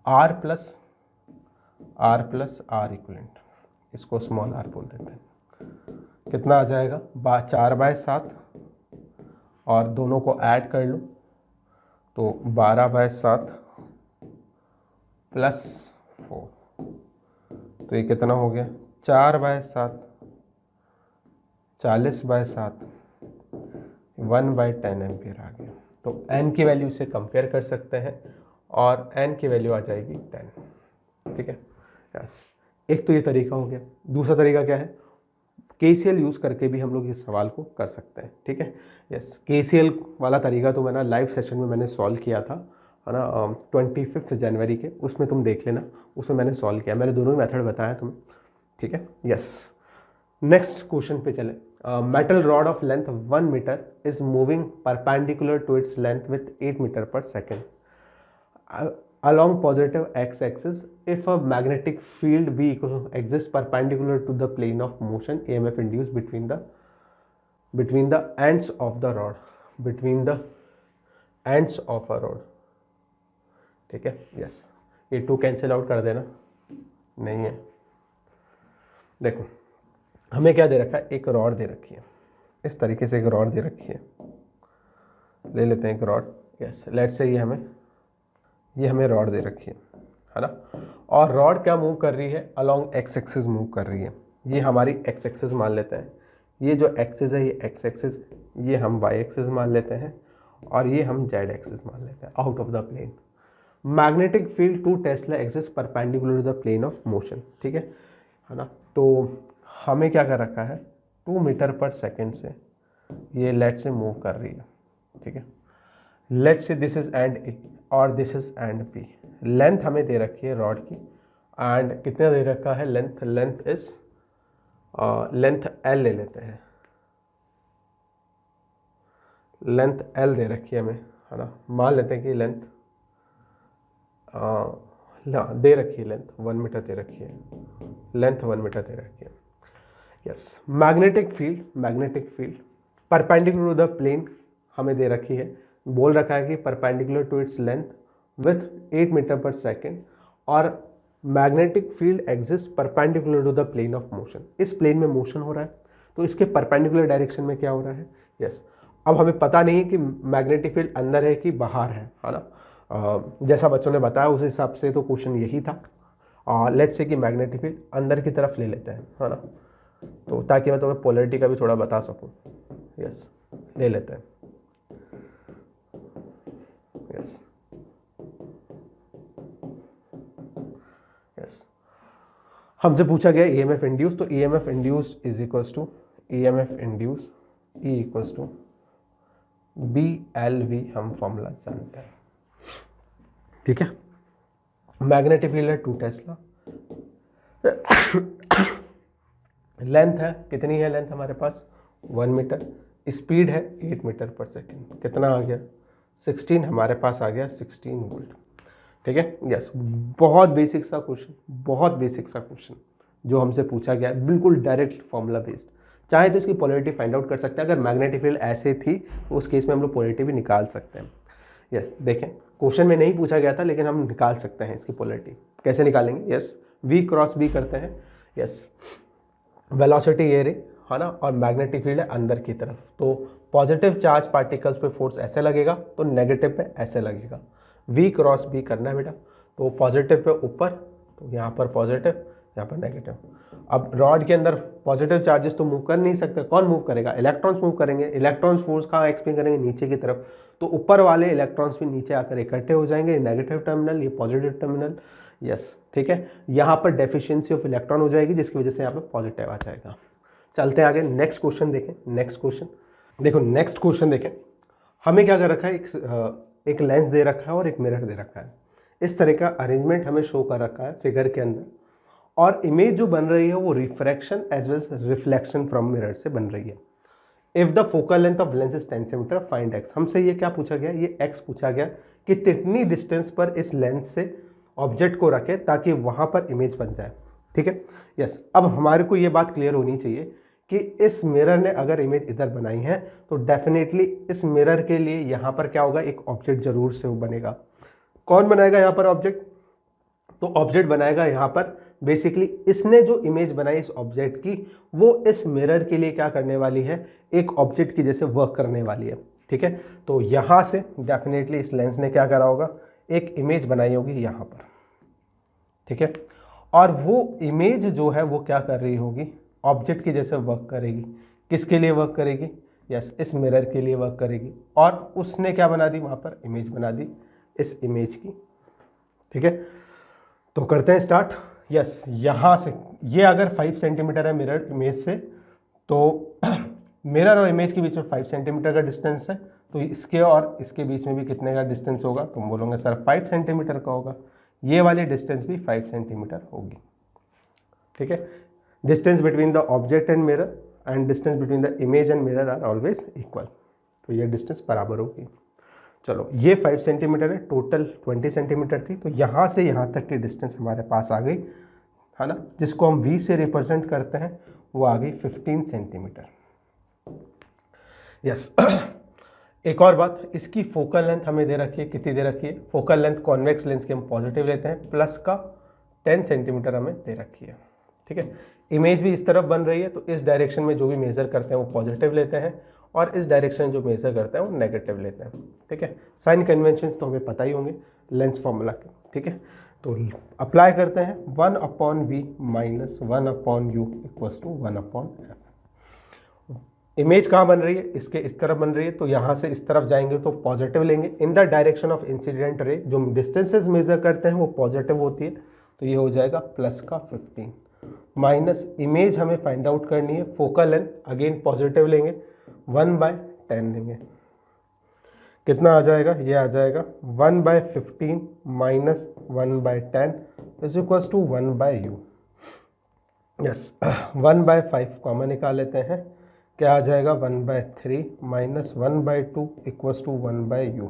R plus R equivalent, इसको स्मॉल आर बोल देते हैं। कितना आ जाएगा 4/7, और दोनों को ऐड कर लो तो 12/7 प्लस 4, तो ये कितना हो गया 4/7, 40/7, 1/10 एम्पियर आ गया। तो n की वैल्यू से कंपेयर कर सकते हैं और n की वैल्यू आ जाएगी 10, ठीक है, यस। एक तो ये तरीका हो गया। दूसरा तरीका क्या है, KCL यूज़ करके भी हम लोग इस सवाल को कर सकते हैं, ठीक है, यस। KCL वाला तरीका तो मैंने लाइव सेशन में मैंने सॉल्व किया था, है ना, 25 जनवरी के, उसमें तुम देख लेना, उसमें मैंने सॉल्व किया, मैंने दोनों ही मेथड बताया तुम्हें, ठीक है, यस। नेक्स्ट क्वेश्चन पे चले। Metal rod of length 1 metre is moving perpendicular to its length with 8 metre per second along positive x-axis if a magnetic field B exists perpendicular to the plane of motion, EMF induced between the ends of the rod, between the ends of a rod, ठीक है, yes. ये 2 cancel out कर देना, नहीं है। देखो हमें क्या दे रखा है, एक रॉड दे रखी है, इस तरीके से एक रॉड दे रखी है, ले लेते हैं एक रॉड, यस। लेट्स से ये हमें रॉड दे रखी है ना, और रॉड क्या मूव कर रही है, अलोंग एक्स एक्सिस मूव कर रही है। ये हमारी एक्स एक्सिस मान लेते हैं, ये जो एक्सिस है ये एक्स एक्सिस, ये हम वाई एक्सिस मान लेते हैं, और ये हम जेड एक्सिस मान लेते हैं, out of the plane. Magnetic field 2 tesla axis perpendicular to the plane of motion, ठीक है ना। तो हमें क्या कर रखा है, 2 मीटर पर सेकेंड से ये लेट से मूव कर रही है, ठीक है। लेट से दिस इज एंड ए और this is end B. Length हमें दे रखी है रॉड की, एंड कितना दे रखा है length, length is length L ले लेते हैं, लेंथ एल दे रखी है हमें, है ना। मान लेते हैं कि लेंथ दे रखी है, लेंथ 1 मीटर दे रखी है, लेंथ 1 मीटर दे रखी है। Yes, magnetic field perpendicular to the plane हमें दे रखी है, बोल रखा है कि perpendicular to its length with 8 metre per second, और magnetic field exist perpendicular to the plane of motion. इस प्लेन में मोशन हो रहा है तो इसके परपेंडिकुलर डायरेक्शन में क्या हो रहा है। यस, अब हमें पता नहीं है कि मैग्नेटिक फील्ड अंदर है कि बाहर है ना। जैसा बच्चों ने बताया उस हिसाब से तो क्वेश्चन यही था। लेट्स से कि मैग्नेटिक फील्ड अंदर की तरफ ले लेते हैं, है ना, तो ताकि मैं तुम्हें पोलैरिटी का भी थोड़ा बता सकूं। यस, ले लेते हैं। यस यस, हमसे पूछा गया ईएमएफ इंड्यूस, तो EMF induce is equals to EMF induce E equals to BLV, हम फॉर्मूला जानते हैं, ठीक है। मैग्नेटिक फील्ड है 2 टेस्ला, लेंथ है कितनी है, लेंथ हमारे पास 1 मीटर, स्पीड है 8 मीटर पर सेकेंड, कितना आ गया 16, हमारे पास आ गया 16 वोल्ट, ठीक है। यस, बहुत बेसिक सा क्वेश्चन, बहुत बेसिक सा क्वेश्चन जो हमसे पूछा गया, बिल्कुल डायरेक्ट फॉर्मूला बेस्ड। चाहे तो इसकी पोलैरिटी फाइंड आउट कर सकते हैं, अगर मैग्नेटिक फील्ड ऐसे थी तो उस केस में हम लोग पोलैरिटी भी निकाल सकते हैं। यस, देखें क्वेश्चन में नहीं पूछा गया था लेकिन हम निकाल सकते हैं इसकी पोलैरिटी। कैसे निकालेंगे, यस V क्रॉस B करते हैं। यस, वेलोसिटी ये रही, है ना, और मैग्नेटिक फील्ड है अंदर की तरफ, तो पॉजिटिव चार्ज पार्टिकल्स पे फोर्स ऐसे लगेगा तो नेगेटिव पे ऐसे लगेगा। V क्रॉस B करना है बेटा, तो पॉजिटिव पे ऊपर, तो यहाँ पर पॉजिटिव, यहाँ पर नेगेटिव। अब रॉड के अंदर पॉजिटिव चार्जेस तो मूव कर नहीं सकते, कौन मूव करेगा, इलेक्ट्रॉन्स मूव करेंगे। इलेक्ट्रॉन्स फोर्स कहाँ एक्सपेंड करेंगे, नीचे की तरफ, तो ऊपर वाले इलेक्ट्रॉन्स भी नीचे आकर इकट्ठे हो जाएंगे, नेगेटिव टर्मिनल, ये पॉजिटिव टर्मिनल। यस, ठीक है, यहाँ पर डेफिशिएंसी ऑफ इलेक्ट्रॉन हो जाएगी जिसकी वजह से यहाँ पर पॉजिटिव आ जाएगा। चलते हैं आगे, नेक्स्ट क्वेश्चन देखें। नेक्स्ट क्वेश्चन देखो, नेक्स्ट क्वेश्चन देखें, हमें क्या कर रखा है, एक लेंस दे रखा है और एक मिरर दे रखा है। इस तरह का अरेंजमेंट हमें शो कर रखा है फिगर के अंदर, और इमेज जो बन रही है वो refraction as well as reflection from mirror से बन रही है। If the focal length of lens is 10 centimetre find X. हमसे ये क्या पूछा गया, ये एक्स पूछा गया कि कितनी डिस्टेंस पर इस लेंस से ऑब्जेक्ट को रखें ताकि वहां पर इमेज बन जाए, ठीक है। यस, अब हमारे को ये बात क्लियर होनी चाहिए कि इस मिरर ने अगर इमेज इधर बनाई है तो डेफिनेटली इस मिरर के लिए यहाँ पर क्या होगा, एक ऑब्जेक्ट जरूर से बनेगा। कौन बनाएगा यहाँ पर ऑब्जेक्ट, तो ऑब्जेक्ट बनाएगा यहाँ पर बेसिकली इसने जो इमेज बनाई इस ऑब्जेक्ट की, वो इस मिरर के लिए क्या करने वाली है, एक ऑब्जेक्ट की जैसे वर्क करने वाली है, ठीक है। तो यहाँ से डेफिनेटली इस लेंस ने क्या करा होगा, एक इमेज बनाई होगी यहाँ पर, ठीक है, और वो इमेज जो है वो क्या कर रही होगी, ऑब्जेक्ट की जैसे वर्क करेगी। किसके लिए वर्क करेगी, यस, इस मिरर के लिए वर्क करेगी, और उसने क्या बना दी, वहाँ पर इमेज बना दी इस इमेज की, ठीक है। तो करते हैं स्टार्ट। यस, यहाँ से ये अगर 5 सेंटीमीटर है मिरर इमेज से, तो मिरर और इमेज के बीच में 5 सेंटीमीटर का डिस्टेंस है, तो इसके और इसके बीच में भी कितने का डिस्टेंस होगा, तुम बोलोगे सर 5 सेंटीमीटर का होगा, ये वाली डिस्टेंस भी 5 सेंटीमीटर होगी, ठीक है। Distance between the object and mirror and distance between the image and mirror are always equal, तो ये डिस्टेंस बराबर होगी। चलो, ये 5 सेंटीमीटर है, टोटल 20 सेंटीमीटर थी, तो यहाँ से यहाँ तक की डिस्टेंस हमारे पास आ गई, है ना, जिसको हम V से रिप्रेजेंट करते हैं, वो आ गई 15 सेंटीमीटर। यस, एक और बात, इसकी फोकल लेंथ हमें दे रखी है, कितनी दे रखी है, फोकल लेंथ कॉन्वेक्स लेंस की हम पॉजिटिव लेते हैं, प्लस का 10 सेंटीमीटर हमें दे रखी है, ठीक है। इमेज भी इस तरफ बन रही है, तो इस डायरेक्शन में जो भी मेजर करते हैं वो पॉजिटिव लेते हैं, और इस डायरेक्शन जो मेजर करते हैं वो नेगेटिव लेते हैं, ठीक है। साइन कन्वेंशन तो हमें पता ही होंगे लेंस फॉर्मूला के, ठीक है। तो अप्लाई करते हैं, 1/v minus 1/u equals to 1/f। Image कहाँ बन रही है, इसके इस तरफ बन रही है, तो यहाँ से इस तरफ जाएंगे तो पॉजिटिव लेंगे। In the direction of incident ray, जो डिस्टेंसेज मेजर करते हैं वो पॉजिटिव होती है, तो ये हो जाएगा प्लस का 15, माइनस इमेज हमें फाइंड आउट करनी है, फोकल लेंथ अगेन पॉजिटिव लेंगे, 1/10 लेंगे, कितना आ जाएगा, ये आ जाएगा 1/15 minus 1/10 is equals to 1/u। Yes 1/5 common निकाल लेते हैं, क्या आ जाएगा 1/3 माइनस 1/2 इक्वल्स टू 1/u।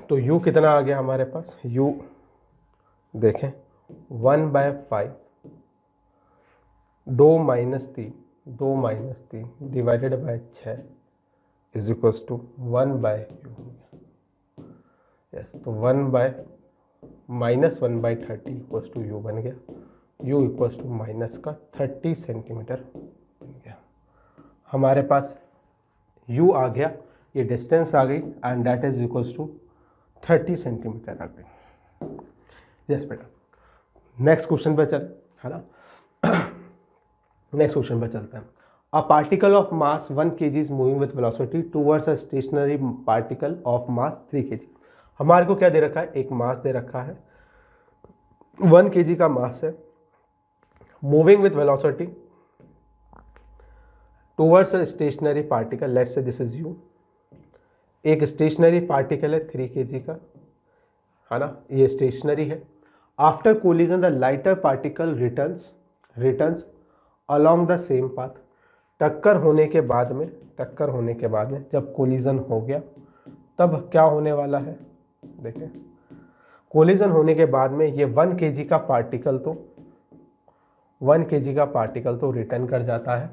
तो u कितना आ गया हमारे पास, u देखें 1/5 2 - 3 divided by 6 is equals to 1/u। Yes तो 1/-1/30 इक्वल्स टू u बन गया, u इक्वल्स टू माइनस का 30 सेंटीमीटर बन गया। हमारे पास u आ गया, ये डिस्टेंस आ गई and that is equals to 30 centimetre आ गई। यस बेटा, नेक्स्ट क्वेश्चन पे चल, है ना। नेक्स्ट क्वेश्चन पे चलते हैं। A particle of mass 1 kg is moving with velocity towards a stationary particle of mass 3 kg। हमारे को क्या दे रखा है, एक मास दे रखा है, 1 kg का मास है, moving with velocity towards a stationary particle, let's say this is U. एक स्टेशनरी पार्टिकल है 3 kg का, है ना, ये स्टेशनरी है। After collision the lighter particle returns along the same path. टक्कर होने के बाद में जब कोलिजन हो गया तब क्या होने वाला है, देखें कोलिजन होने के बाद में ये 1 kg का पार्टिकल तो रिटर्न कर जाता है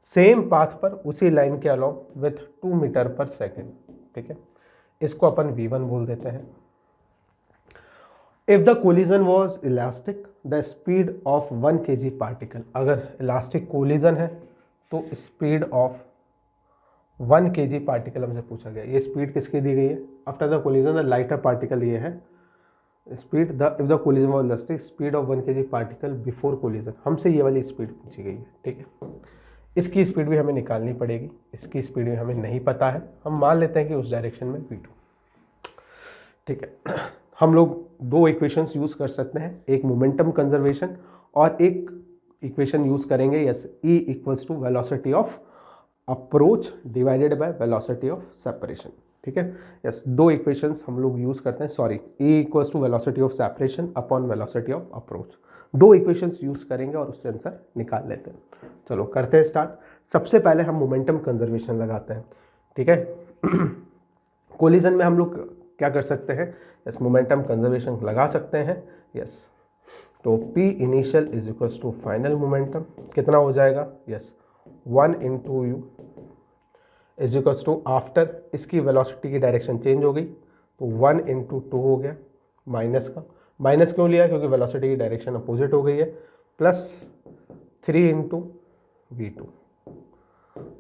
सेम पाथ पर, उसी लाइन के along with 2 metre per second. ठीक है, इसको अपन v1 बोल देते हैं। If the collision was elastic the speed of 1 kg particle, अगर इलास्टिक कोलिजन है तो स्पीड ऑफ 1 kg पार्टिकल हमसे पूछा गया। ये स्पीड किसकी दी गई है, after the collision the lighter particle, ये है speed if the collision was elastic speed of 1 kg particle before collision, हमसे ये वाली स्पीड पूछी गई है। ठीक है, इसकी स्पीड भी हमें निकालनी पड़ेगी, इसकी स्पीड भी हमें नहीं पता है, हम मान लेते हैं कि उस डायरेक्शन में v2। ठीक है, हम लोग दो इक्वेशंस यूज कर सकते हैं, एक मोमेंटम कंजर्वेशन और एक इक्वेशन यूज करेंगे, yes E equals to velocity of approach divided by velocity of separation. ठीक है, यस दो इक्वेशंस हम लोग यूज करते हैं, sorry E equals to velocity of separation upon velocity of approach, दो इक्वेशंस यूज करेंगे और उससे आंसर निकाल लेते हैं। चलो करते हैं स्टार्ट। सबसे पहले हम मोमेंटम कंजर्वेशन लगाते हैं। ठीक है, कोलिजन में हम लोग क्या कर सकते हैं, यस मोमेंटम कंजर्वेशन लगा सकते हैं। यस तो P initial is equals to final momentum, कितना हो जाएगा, yes 1 × u is equals to, after इसकी वेलोसिटी की डायरेक्शन चेंज हो गई तो 1 × 2 हो गया, माइनस का, माइनस क्यों लिया, क्योंकि वेलोसिटी की डायरेक्शन अपोजिट हो गई है, प्लस 3 × v2।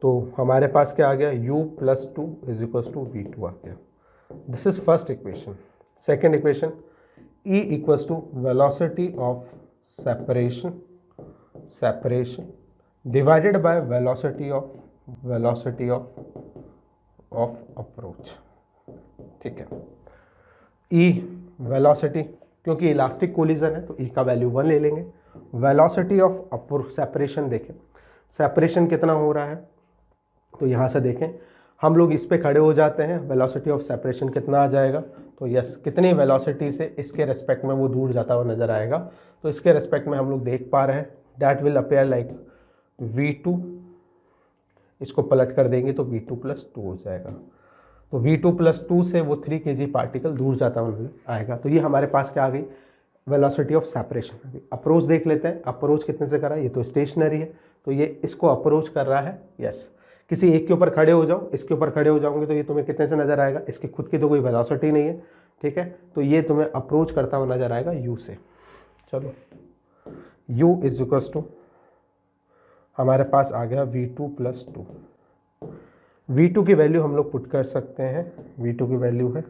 तो हमारे पास क्या आ गया, u + 2 is equals to v2 आ गया। This is first equation. Second equation, E equals to velocity of separation divided by velocity of approach. ठीक है, E वेलोसिटी, क्योंकि इलास्टिक कोलिजन है तो E का वैल्यू 1 ले लेंगे। वेलोसिटी ऑफ सेपरेशन, देखें सेपरेशन कितना हो रहा है, तो यहाँ से देखें हम लोग इस पे खड़े हो जाते हैं, वेलोसिटी ऑफ सेपरेशन कितना आ जाएगा, तो यस कितनी वेलोसिटी से इसके रेस्पेक्ट में वो दूर जाता हुआ नजर आएगा, तो इसके रेस्पेक्ट में हम लोग देख पा रहे हैं that will appear like v2, इसको पलट कर देंगे तो v2 + 2 हो जाएगा। तो v2 + 2 से वो 3 kg पार्टिकल दूर जाता हुआ नजर आएगा। तो ये हमारे पास क्या आ गई, वेलोसिटी ऑफ सेपरेशन। अप्रोच देख लेते हैं, अप्रोच कितने से कर रहा है, ये तो स्टेशनरी है तो ये इसको अप्रोच कर रहा है। यस किसी एक के ऊपर खड़े हो जाओ, इसके ऊपर खड़े हो जाओगे तो ये तुम्हें कितने से नजर आएगा, इसकी खुद की तो कोई वेलोसिटी नहीं है। ठीक है, तो ये तुम्हें अप्रोच करता हुआ नजर आएगा u से। चलो u इज इक्वल्स टू हमारे पास आ गया v2 + 2। v2 की वैल्यू हम लोग पुट कर सकते हैं, v2 की वैल्यू है,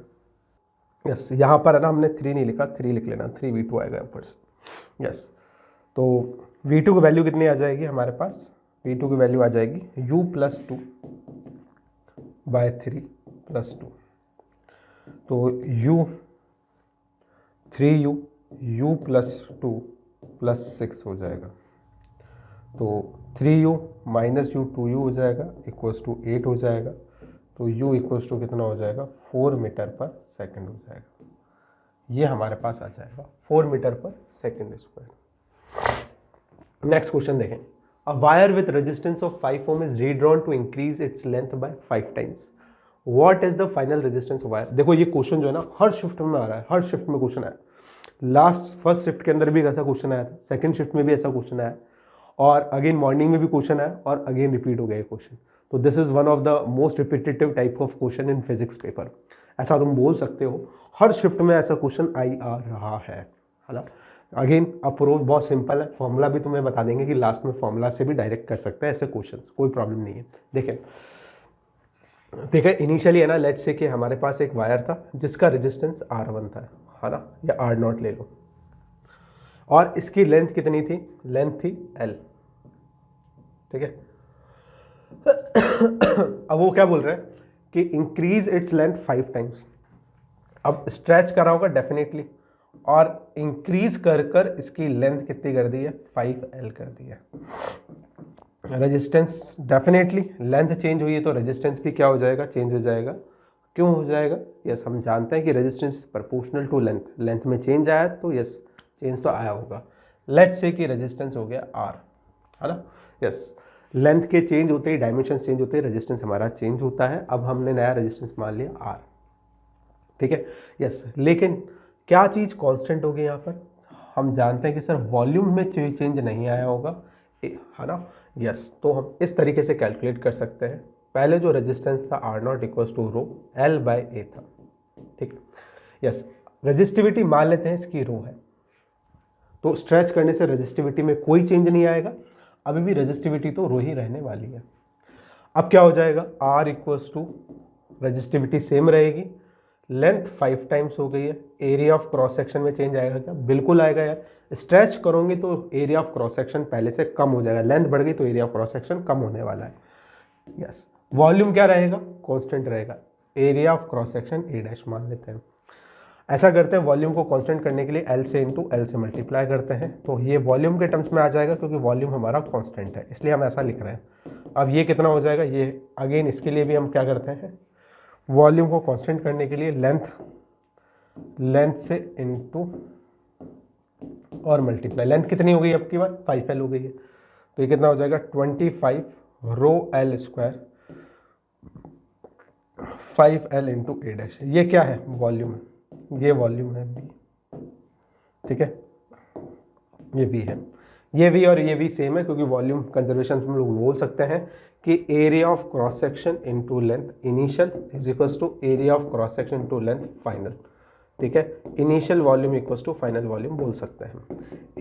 यस यहाँ पर है ना हमने 3 नहीं लिखा, 3 लिख लेना, 3v2 आएगा ऊपर से। यस तो v2 की वैल्यू कितनी आ जाएगी हमारे पास, v2 की वैल्यू आ जाएगी u + 2/3 + 2। तो u 3u u + 2 +6 हो जाएगा। तो 3u माइनस यू 2u हो जाएगा इक्वल्स टू 8 हो जाएगा। तो u इक्वल्स टू कितना हो जाएगा 4 मीटर पर सेकंड हो जाएगा। ये हमारे पास आ जाएगा 4 मीटर पर सेकंड स्क्वायर। नेक्स्ट क्वेश्चन देखें। A wire with resistance of 5 ohm is redrawn to increase its length by 5 times. What is the final resistance of wire. देखो ये क्वेश्चन जो है ना हर शिफ्ट में आ रहा है, हर शिफ्ट में क्वेश्चन आया। लास्ट फर्स्ट शिफ्ट के अंदर भी ऐसा क्वेश्चन आया था, सेकंड शिफ्ट में भी ऐसा क्वेश्चन आया, और अगेन मॉर्निंग में भी क्वेश्चन आया, और अगेन रिपीट हो गया क्वेश्चन। तो this is one of the most repetitive type of question in physics paper, ऐसा तुम बोल सकते हो। हर शिफ्ट में ऐसा क्वेश्चन आ रहा है ना। अगेन अप्रोच बहुत सिंपल है, फॉर्मूला भी तुम्हें बता देंगे कि लास्ट में फॉर्मूला से भी डायरेक्ट कर सकते हैं ऐसे क्वेश्चन, कोई प्रॉब्लम नहीं है। देखें इनिशियली है ना, लेट्स से कि हमारे पास एक वायर था जिसका रेजिस्टेंस R1 था, है ना, या R0 ले लो, और इसकी लेंथ कितनी थी, लेंथ थी L, ठीक है। अब वो क्या बोल रहे हैं कि इंक्रीज इट्स लेंथ 5 टाइम्स। अब स्ट्रेच करा होगा डेफिनेटली, और इंक्रीज कर कर इसकी लेंथ कितनी कर दी है 5L कर दी है। रेजिस्टेंस डेफिनेटली लेंथ चेंज हुई है तो रेजिस्टेंस भी क्या हो जाएगा, चेंज हो जाएगा। क्यों हो जाएगा, यस हम जानते हैं कि resistance proportional to length, length में चेंज आया तो यस चेंज तो आया होगा। लेट्स से कि रेजिस्टेंस हो गया R, है ना, यस लेंथ के चेंज होते ही डायमेंशन चेंज होते ही रेजिस्टेंस हमारा चेंज होता है। अब हमने नया रेजिस्टेंस मान लिया R, ठीक है, यस। लेकिन क्या चीज़ कांस्टेंट होगी यहाँ पर, हम जानते हैं कि सर वॉल्यूम में चेंज नहीं आया होगा, है ना, यस। तो हम इस तरीके से कैलकुलेट कर सकते हैं। पहले जो रेजिस्टेंस था R0 equals to row L/A था, ठीक है, यस। रेजिस्टिविटी मान लेते हैं इसकी रो है, तो स्ट्रेच करने से रेजिस्टिविटी में कोई चेंज नहीं आएगा, अभी भी रेजिस्टिविटी तो रो ही रहने वाली है। अब क्या हो जाएगा, R equals to resistivity same रहेगी, लेंथ 5 टाइम्स हो गई है। एरिया ऑफ क्रॉस सेक्शन में चेंज आएगा क्या, बिल्कुल आएगा यार। स्ट्रेच करोगे तो एरिया ऑफ क्रॉस सेक्शन पहले से कम हो जाएगा, लेंथ बढ़ गई तो एरिया ऑफ क्रॉस सेक्शन कम होने वाला है, यस। वॉल्यूम क्या रहेगा, कांस्टेंट रहेगा। Area of cross section A' मान लेते हैं। ऐसा करते हैं, वॉल्यूम को कांस्टेंट करने के लिए L से इंटू L से मल्टीप्लाई करते हैं, तो ये वॉल्यूम के टर्म्स में आ जाएगा क्योंकि वॉल्यूम हमारा कांस्टेंट है, इसलिए हम ऐसा लिख रहे हैं। अब ये कितना हो जाएगा, ये अगेन इसके लिए भी हम क्या करते हैं, वॉल्यूम को कांस्टेंट करने के लिए लेंथ से इंटू और मल्टीप्लाई। लेंथ कितनी हो गई अब की बार 5L हो गई है, तो ये कितना हो जाएगा 25 रो L square 5L into A'। ये क्या है, वॉल्यूम, ये वॉल्यूम है V, ठीक है, ये V है। ये V और ये V सेम है क्योंकि वॉल्यूम कंजर्वेशन हम लोग बोल सकते हैं कि area of cross section into length initial is equals to area of cross section into length final, ठीक है। Initial volume equals to final volume बोल सकते हैं।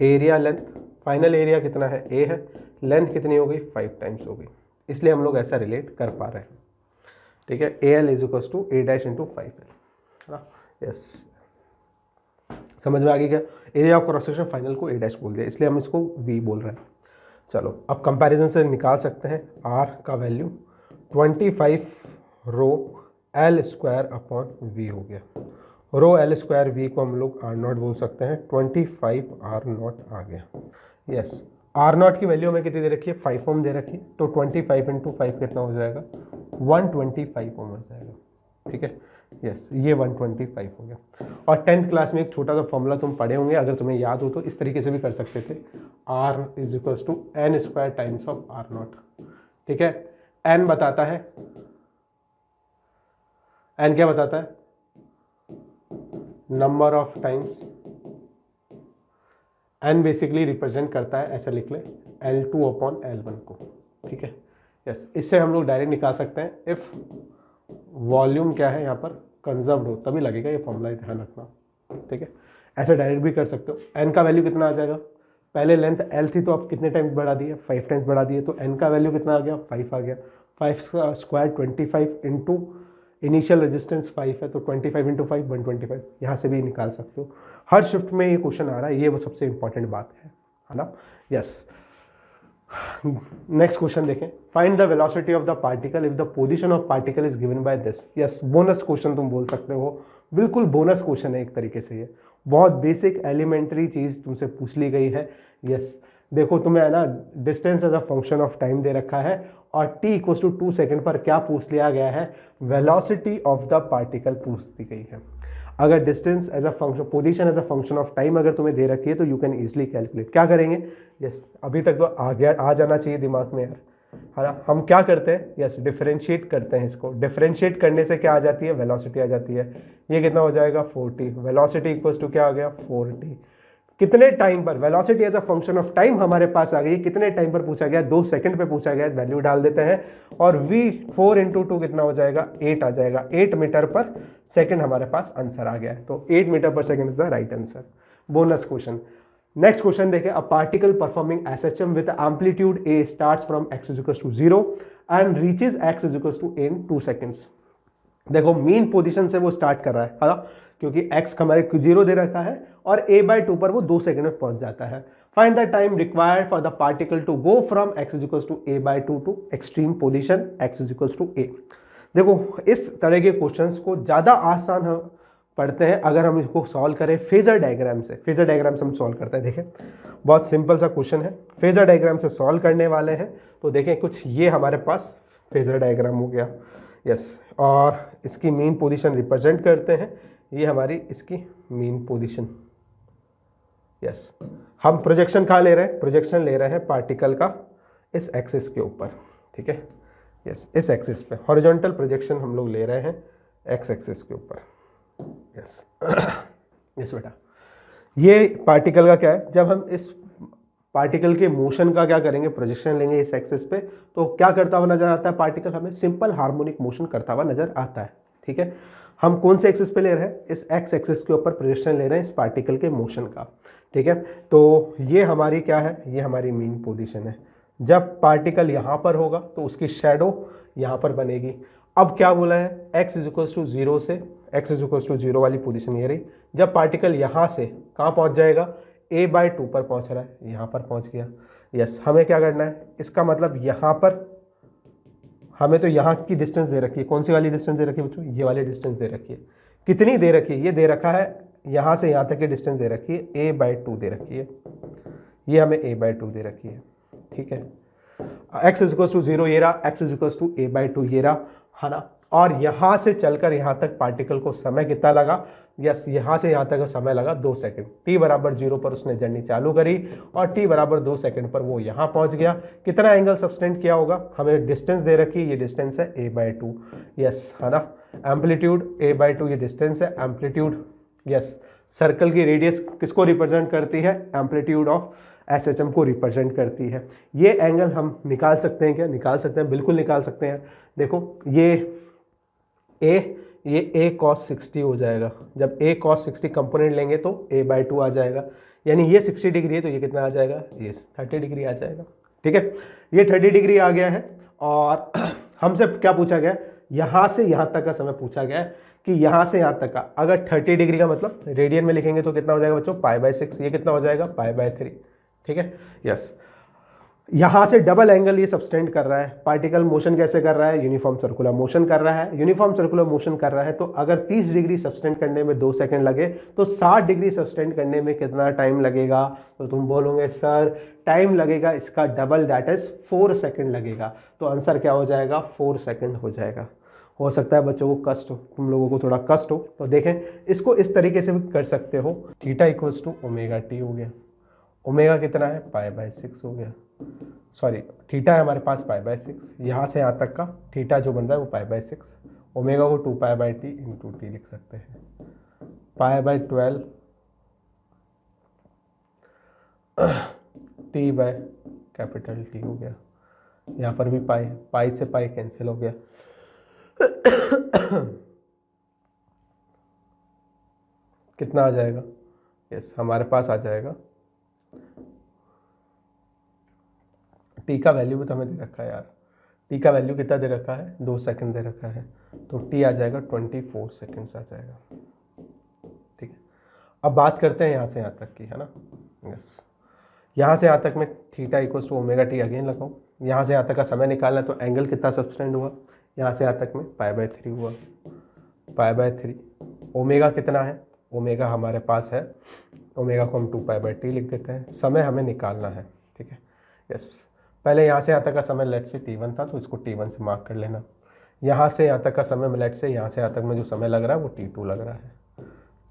एरिया लेंथ, फाइनल एरिया कितना है A है, लेंथ कितनी हो गई 5 टाइम्स हो गई, इसलिए हम लोग ऐसा रिलेट कर पा रहे हैं, ठीक है। AL is equals to A' into 5L, है ना, यस। समझ में आ गई क्या, area of cross section final को A' बोल दिया, इसलिए हम इसको V बोल रहे हैं। चलो अब कंपैरिजन से निकाल सकते हैं, R का वैल्यू 25 रो L स्क्वायर अपॉन V हो गया। रो L स्क्वायर V को हम लोग R0 बोल सकते हैं, 25 R0 आ गया, यस। R0 की वैल्यू हमें कितनी दे रखी है, 5 ओम दे रखी है, तो 25 इंटू 5 कितना हो जाएगा 125 ओम हो जाएगा, ठीक है, यस। ये 125 हो गया। और 10th क्लास में एक छोटा सा फॉर्मूला तुम पढ़े होंगे, अगर तुम्हें याद हो तो इस तरीके से भी कर सकते थे, R is equals to N square times of R0, ठीक है। N बताता है, N क्या बताता है, number of times. N basically represent करता है, ऐसे लिख ले, L2 अपॉन L1 को, ठीक है, यस। इससे हम लोग डायरेक्ट निकाल सकते हैं, इफ वॉल्यूम क्या है यहाँ पर कंजर्व्ड हो तभी लगेगा ये फॉर्मूला, ध्यान रखना, ठीक है। ऐसे डायरेक्ट भी कर सकते हो। N का वैल्यू कितना आ जाएगा, पहले लेंथ L थी तो अब कितने टाइम्स बढ़ा दिए, 5 टाइम्स बढ़ा दिए, तो N का वैल्यू कितना आ गया 5 आ गया। 5 का स्क्वायर 25 इंटू इनिशियल रेजिस्टेंस 5 है, तो 25 इंटू 5 125, यहाँ से भी निकाल सकते हो। हर शिफ्ट में ये क्वेश्चन आ रहा है, ये वो सबसे इंपॉर्टेंट बात है ना, यस। नेक्स्ट क्वेश्चन देखें, find the velocity of the particle if the position of particle is given by this. Yes, bonus question तुम बोल सकते हो, बिल्कुल बोनस क्वेश्चन है एक तरीके से, ये बहुत बेसिक एलिमेंट्री चीज तुमसे पूछ ली गई है। यस, देखो तुम्हें है ना distance as a function of time दे रखा है और t इक्वल टू 2 सेकेंड पर क्या पूछ लिया गया है, वेलोसिटी ऑफ द पार्टिकल पूछ दी गई है। अगर distance as a function, position as a function of time अगर तुम्हें दे रखी है तो यू कैन इजिली कैलकुलेट। क्या करेंगे, यस अभी तक तो आ गया, आ जाना चाहिए दिमाग में यार, है ना। हम क्या करते हैं, यस डिफरेंशिएट करते हैं इसको, डिफरेंशिएट करने से क्या आ जाती है, वेलोसिटी आ जाती है। ये कितना हो जाएगा 40, वेलोसिटी इक्वल्स टू क्या आ गया 40। कितने टाइम पर, velocity as a function of time हमारे पास आ गई, कितने टाइम पर पूछा गया, 2 सेकंड पे पूछा गया, वैल्यू डाल देते हैं और v 4 इंटू 2 कितना हो जाएगा 8 आ जाएगा, 8 मीटर पर सेकंड हमारे पास आंसर आ गया है। तो 8 मीटर पर second is the right answer. Bonus question. Next question देखें, a particle performing SHM with amplitude a starts from x is equals to 0 and reaches x is equals to a in 2 seconds। देखो mean position से वो start कर रहा है ना, क्योंकि x हमारे 0 दे रखा है और a/2 पर वो 2 सेकंड में पहुंच जाता है। Find the time required for the particle to go from x is equals to a/2 to extreme position x is equals to a। देखो इस तरह के क्वेश्चंस को ज़्यादा आसान हम पढ़ते हैं अगर हम इसको सॉल्व करें फेजर डायग्राम से। फेजर डायग्राम से हम सॉल्व करते हैं। देखें बहुत सिंपल सा क्वेश्चन है, फेजर डायग्राम से सॉल्व करने वाले हैं। तो देखें कुछ ये हमारे पास फेजर डायग्राम हो गया, यस, और इसकी मीन पोजीशन रिप्रेजेंट करते हैं, ये हमारी इसकी मीन पोजीशन। यस, हम प्रोजेक्शन कहाँ ले रहे हैं, प्रोजेक्शन ले रहे हैं पार्टिकल का इस एक्सिस के ऊपर, ठीक है। यस, इस एक्सिस पे हॉरिजॉन्टल प्रोजेक्शन हम लोग ले रहे हैं एक्स एक्सिस के ऊपर। यस यस बेटा, ये पार्टिकल का क्या है, जब हम इस पार्टिकल के मोशन का क्या करेंगे, प्रोजेक्शन लेंगे इस एक्सिस पे, तो क्या करता हुआ नजर आता है पार्टिकल, हमें सिंपल हार्मोनिक मोशन करता हुआ नजर आता है, ठीक है। हम कौन से एक्सिस पे ले रहे हैं, इस एक्स एक्सिस के ऊपर प्रोजेक्शन ले रहे हैं इस पार्टिकल के मोशन का, ठीक है। तो ये हमारी क्या है, ये हमारी मीन पोजीशन है। जब पार्टिकल यहाँ पर होगा तो उसकी शेडो यहाँ पर बनेगी। अब क्या बोला है, x इज इक्वल्स टू 0 से, x इज इक्वल्स टू 0 वाली पोजीशन ये रही। जब पार्टिकल यहाँ से कहाँ पहुँच जाएगा, a/2 पर पहुँच रहा है, यहाँ पर पहुँच गया। यस, हमें क्या करना है, इसका मतलब यहाँ पर हमें तो यहाँ की डिस्टेंस दे रखी है, कौन सी वाली डिस्टेंस दे रखी है बच्चों, ये वाली डिस्टेंस दे रखी है। कितनी दे रखी है, ये दे रखा है यहाँ से यहाँ तक की डिस्टेंस दे रखी है a/2 दे रखी है, ये हमें a/2 दे रखी है, ठीक है। x इज इक्वल्स टू 0 ये रहा, x is equals to a/2 ये रहा, है ना। और यहाँ से चलकर यहाँ तक पार्टिकल को समय कितना लगा, यस यहाँ से यहाँ तक का समय लगा 2 सेकंड। t बराबर 0 पर उसने जर्नी चालू करी और t बराबर 2 सेकंड पर वो यहाँ पहुँच गया। कितना एंगल सबटेंड किया होगा, हमें डिस्टेंस दे रखी है, ये डिस्टेंस है a/2, यस, है ना। एम्पलीट्यूड a/2 ये डिस्टेंस है, एम्पलीट्यूड, यस, सर्कल की रेडियस किसको रिप्रेजेंट करती है, एम्पलीट्यूड ऑफ SHM को रिप्रेजेंट करती है। ये एंगल हम निकाल सकते हैं क्या, निकाल सकते हैं, बिल्कुल निकाल सकते हैं। देखो ये a cos 60 हो जाएगा, जब a cos 60 कंपोनेंट लेंगे तो a/2 आ जाएगा, यानी ये 60 डिग्री है तो ये कितना आ जाएगा, ये 30 डिग्री आ जाएगा, ठीक है। ये 30 डिग्री आ गया है और हमसे क्या पूछा गया, यहाँ से यहाँ तक का समय पूछा गया है कि यहाँ से यहाँ तक का, अगर 30 डिग्री का मतलब रेडियन में लिखेंगे तो कितना हो जाएगा बच्चों, π/6, ये कितना हो जाएगा π/3, ठीक है। यस, यहाँ से डबल एंगल ये सबटेंड कर रहा है। पार्टिकल मोशन कैसे कर रहा है, यूनिफॉर्म सर्कुलर मोशन कर रहा है, यूनिफॉर्म सर्कुलर मोशन कर रहा है। तो अगर 30 डिग्री सबटेंड करने में 2 सेकंड लगे तो 60 डिग्री सबटेंड करने में कितना टाइम लगेगा, तो तुम बोलोगे सर टाइम लगेगा इसका डबल, दैट इज 4 सेकंड लगेगा। तो आंसर क्या हो जाएगा, 4 सेकंड हो जाएगा। हो सकता है बच्चों को कष्ट हो, तुम लोगों को थोड़ा कष्ट हो, तो देखें इसको इस तरीके से भी कर सकते हो। Theta equals to omega t हो गया, ओमेगा कितना है π/6 हो गया, सॉरी थीटा है हमारे पास π/6, यहाँ से यहाँ तक का थीटा जो बन रहा है वो π/6, ओमेगा को 2π/t इंटू टी लिख सकते हैं, π/12 T/T हो गया। यहाँ पर भी पाई से पाई कैंसिल हो गया। कितना आ जाएगा, यस हमारे पास आ जाएगा, टी का वैल्यू भी तो हमें दे रखा है यार, टी का वैल्यू कितना दे रखा है, 2 सेकंड दे रखा है, तो टी आ जाएगा 24 सेकंड्स आ जाएगा, ठीक है। अब बात करते हैं यहाँ से यहाँ तक की, है ना। यस, यहाँ से यहाँ तक मैं theta equals to omega t again लगाऊँ, यहाँ से यहाँ तक का समय निकालना है तो एंगल कितना सब्सटेंड हुआ, यहाँ से यहाँ तक में π/3 हुआ, π/3। ओमेगा कितना है, ओमेगा हमारे पास है, ओमेगा को हम 2π/t लिख देते हैं। समय हमें निकालना है, ठीक है, यस। पहले यहाँ से यहाँ तक का समय लेट से t1 था तो इसको t1 से मार्क कर लेना। यहाँ से यहाँ तक का समय लेट से यहाँ से यहाँ तक में जो समय लग रहा है वो t2 लग रहा है,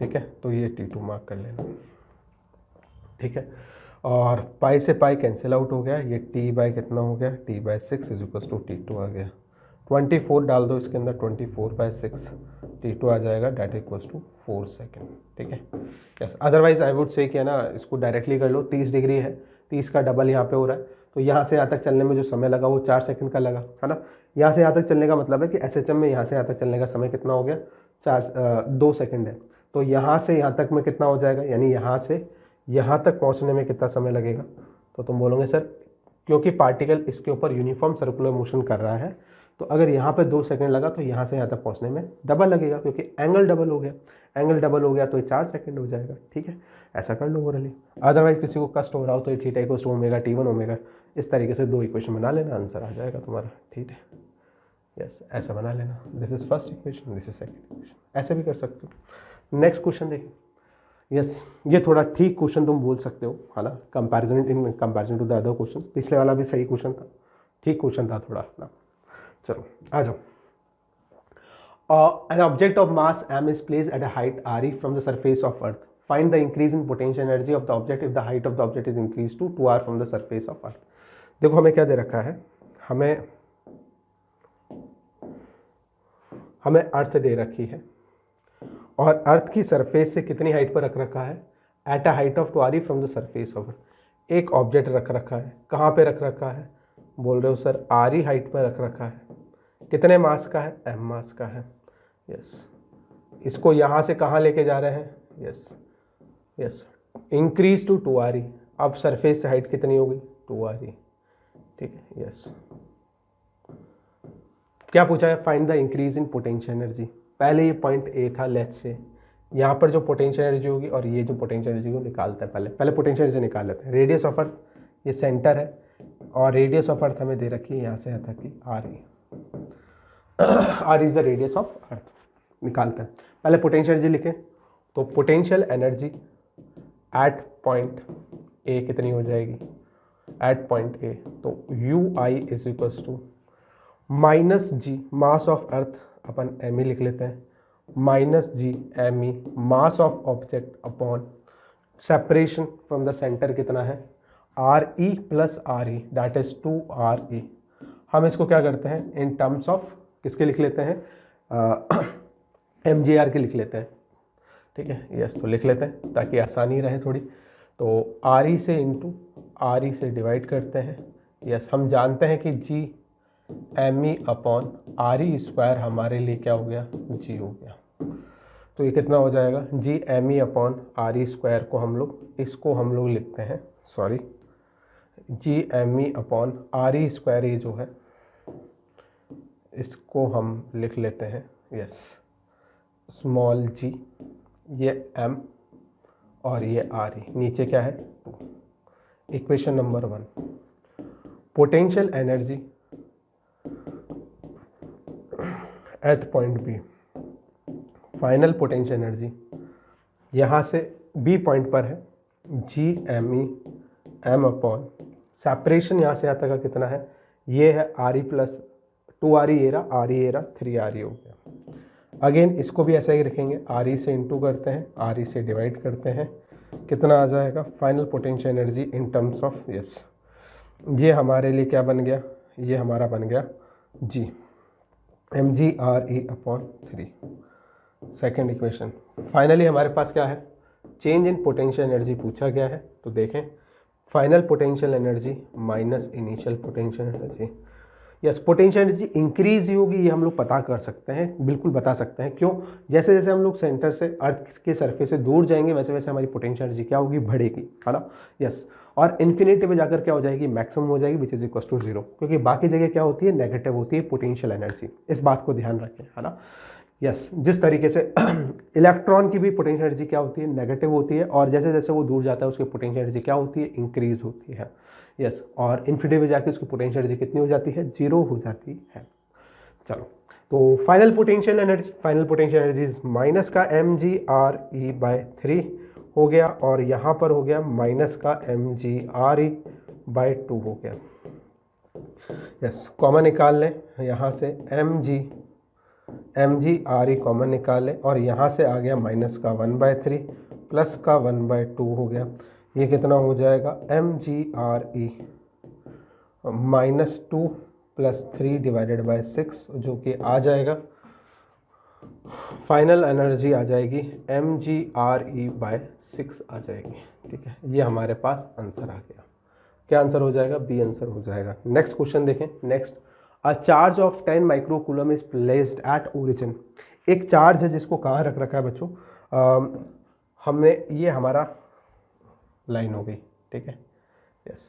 ठीक है, तो ये t2 मार्क कर लेना, ठीक है। और पाई से पाई कैंसिल आउट हो गया, ये t बाय कितना हो गया, t/6 is equal to t2 आ गया। 24 डाल दो इसके अंदर, 24/6 t2 आ जाएगा, डेट इक्वल्स टू 4 सेकेंड, ठीक है, yes. Otherwise I would say कि है ना, इसको डायरेक्टली कर लो, 30 डिग्री है, 30 का डबल यहाँ पे हो रहा है, तो यहाँ से यहाँ तक चलने में जो समय लगा वो 4 सेकंड का लगा, है ना। यहाँ से यहाँ तक चलने का मतलब है कि SHM में यहाँ से यहाँ तक चलने का समय कितना हो गया, 2 सेकंड है। तो यहाँ से यहाँ तक में कितना हो जाएगा, यानी यहाँ से यहाँ तक पहुँचने में कितना समय लगेगा, तो तुम बोलोगे सर क्योंकि पार्टिकल इसके ऊपर यूनिफॉर्म सर्कुलर मोशन कर रहा है, तो अगर यहाँ पे 2 सेकंड लगा तो यहाँ से यहाँ तक पहुँचने में डबल लगेगा, क्योंकि एंगल डबल हो गया, एंगल डबल हो गया तो ये 4 सेकंड हो जाएगा, ठीक है, ऐसा कर लो ओवरली। अदरवाइज किसी को कष्ट हो रहा हो तो ये theta equals to omega t1 omega, इस तरीके से 2 इक्वेशन बना लेना, आंसर आ जाएगा तुम्हारा, ठीक है, यस, ऐसा बना लेना। This is first equation, this is second equation, ऐसे भी कर सकते हो। नेक्स्ट क्वेश्चन देखिए, यस, ये थोड़ा ठीक क्वेश्चन तुम बोल सकते हो, है ना, in comparison to the other question. पिछले वाला भी सही क्वेश्चन था, ठीक क्वेश्चन था थोड़ा ना। चलो आ जाओ। An object of mass m is placed at a height re from the surface of earth. Find the increase in potential energy of the object if the height of the object is increased to 2r from the surface of earth. देखो हमें क्या दे रखा है, हमें अर्थ दे रखी है और अर्थ की सरफेस से कितनी हाइट पर रख रखा है, at a height of 2r from the surface of earth. एक ऑब्जेक्ट रख रखा है, कहाँ पे रख रखा है, बोल रहे हो सर r हाइट पर रख रखा है, कितने मास का है, m मास का है, यस। इसको यहाँ से कहाँ लेके जा रहे हैं, yes yes, increase to 2r। अब सरफेस से हाइट कितनी होगी, 2r, ठीक है, यस। क्या पूछा है, find the increase in potential energy. पहले ये पॉइंट ए था, लेट्स से यहाँ पर जो पोटेंशियल एनर्जी होगी और ये जो पोटेंशियल एनर्जी को निकालते हैं, पहले पोटेंशियल एनर्जी निकाल लेते हैं। रेडियस ऑफ अर्थ ये सेंटर है और रेडियस ऑफ अर्थ हमें दे रखी है यहाँ से यहाँ तक की r is the radius of earth, निकालते हैं। पहले पोटेंशियल एनर्जी लिखें, तो potential energy at point A कितनी हो जाएगी, एट पॉइंट ए, तो ui is equals to minus G mass of earth upon me लिख लेते हैं, minus G me mass of object upon separation from the centre कितना है, re plus re, that is 2re। हम इसको क्या करते हैं, इन टर्म्स ऑफ किसके लिख लेते हैं, mgr के लिख लेते हैं, ठीक है, यस। तो लिख लेते हैं ताकि आसानी रहे थोड़ी। तो re से इंटू re से डिवाइड करते हैं, यस। हम जानते हैं कि g me upon re square हमारे लिए क्या हो गया, g हो गया। तो ये कितना हो जाएगा, g me upon re square को हम लोग, इसको हम लोग लिखते हैं, sorry, g me upon re square, ये जो है इसको हम लिख लेते हैं, यस, स्मॉल g, ये m और ये re, नीचे क्या है 2। Equation number 1, potential energy at point B, final potential energy यहाँ से बी पॉइंट पर है, G me m upon separation यहाँ से यहाँ तक का कितना है, ये है re प्लस 2re ये रहा, re ये रहा, 3re हो गया। अगेन इसको भी ऐसा ही रखेंगे, re से इंटू करते हैं, re से डिवाइड करते हैं, कितना आ जाएगा, final potential energy in terms of, yes, ये हमारे लिए क्या बन गया, ये हमारा बन गया g mgre upon 3। Second equation, finally हमारे पास क्या है, चेंज इन पोटेंशियल एनर्जी पूछा गया है। तो देखें, final potential energy minus initial potential energy, yes. Potential energy increase ही होगी, ये हम लोग पता कर सकते हैं, बिल्कुल बता सकते हैं। क्यों, जैसे जैसे हम लोग सेंटर से अर्थ के सरफेस से दूर जाएंगे वैसे वैसे हमारी पोटेंशियल एनर्जी क्या होगी, बढ़ेगी, है ना, यस। और इन्फिनिटी पे जाकर क्या हो जाएगी, मैक्सिमम हो जाएगी, विच इज इक्वल टू 0, क्योंकि बाकी जगह क्या होती है, नेगेटिव होती है पोटेंशियल एनर्जी। इस बात को ध्यान रखें, है ना, यस जिस तरीके से इलेक्ट्रॉन की भी पोटेंशियल एनर्जी क्या होती है, नेगेटिव होती है, और जैसे जैसे वो दूर जाता है उसकी पोटेंशियल एनर्जी क्या होती है, इंक्रीज होती है। यस और इन्फिनिटी में जाके उसकी पोटेंशियल एनर्जी कितनी हो जाती है, 0 हो जाती है। चलो तो final potential energy is minus का mgre/3 हो गया, और यहाँ पर हो गया माइनस का mgre/2 हो गया। यस कॉमन निकाल लें, यहाँ से mgre कॉमन निकाल लें, और यहाँ से आ गया माइनस का 1/3 प्लस का 1/2 हो गया। ये कितना हो जाएगा, mgre -2 + 3 / 6, जो कि आ जाएगा फाइनल एनर्जी आ जाएगी mgre/6 आ जाएगी। ठीक है, ये हमारे पास आंसर आ गया। क्या आंसर हो जाएगा, बी आंसर हो जाएगा। नेक्स्ट क्वेश्चन देखें। Next, a charge of 10 microcoulomb is placed at origin. एक चार्ज है जिसको कहाँ रख रखा है बच्चों, हमने ये हमारा लाइन हो गई। ठीक है, यस,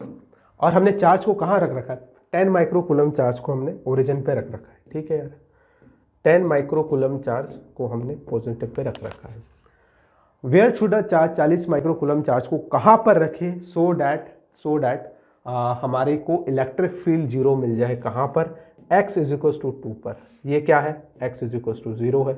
और हमने चार्ज को कहाँ रख रखा है, 10 माइक्रोकूलम चार्ज को हमने ओरिजिन पे रख रखा है। ठीक है यार, 10 माइक्रोकूलम चार्ज को हमने पॉजिटिव पे रख रखा है। Where should a charge 40 microcoulomb charge को कहाँ पर रखे, सो डैट हमारे को इलेक्ट्रिक फील्ड 0 मिल जाए। कहाँ पर, x = 2 पर। ये क्या है, x = 0 है।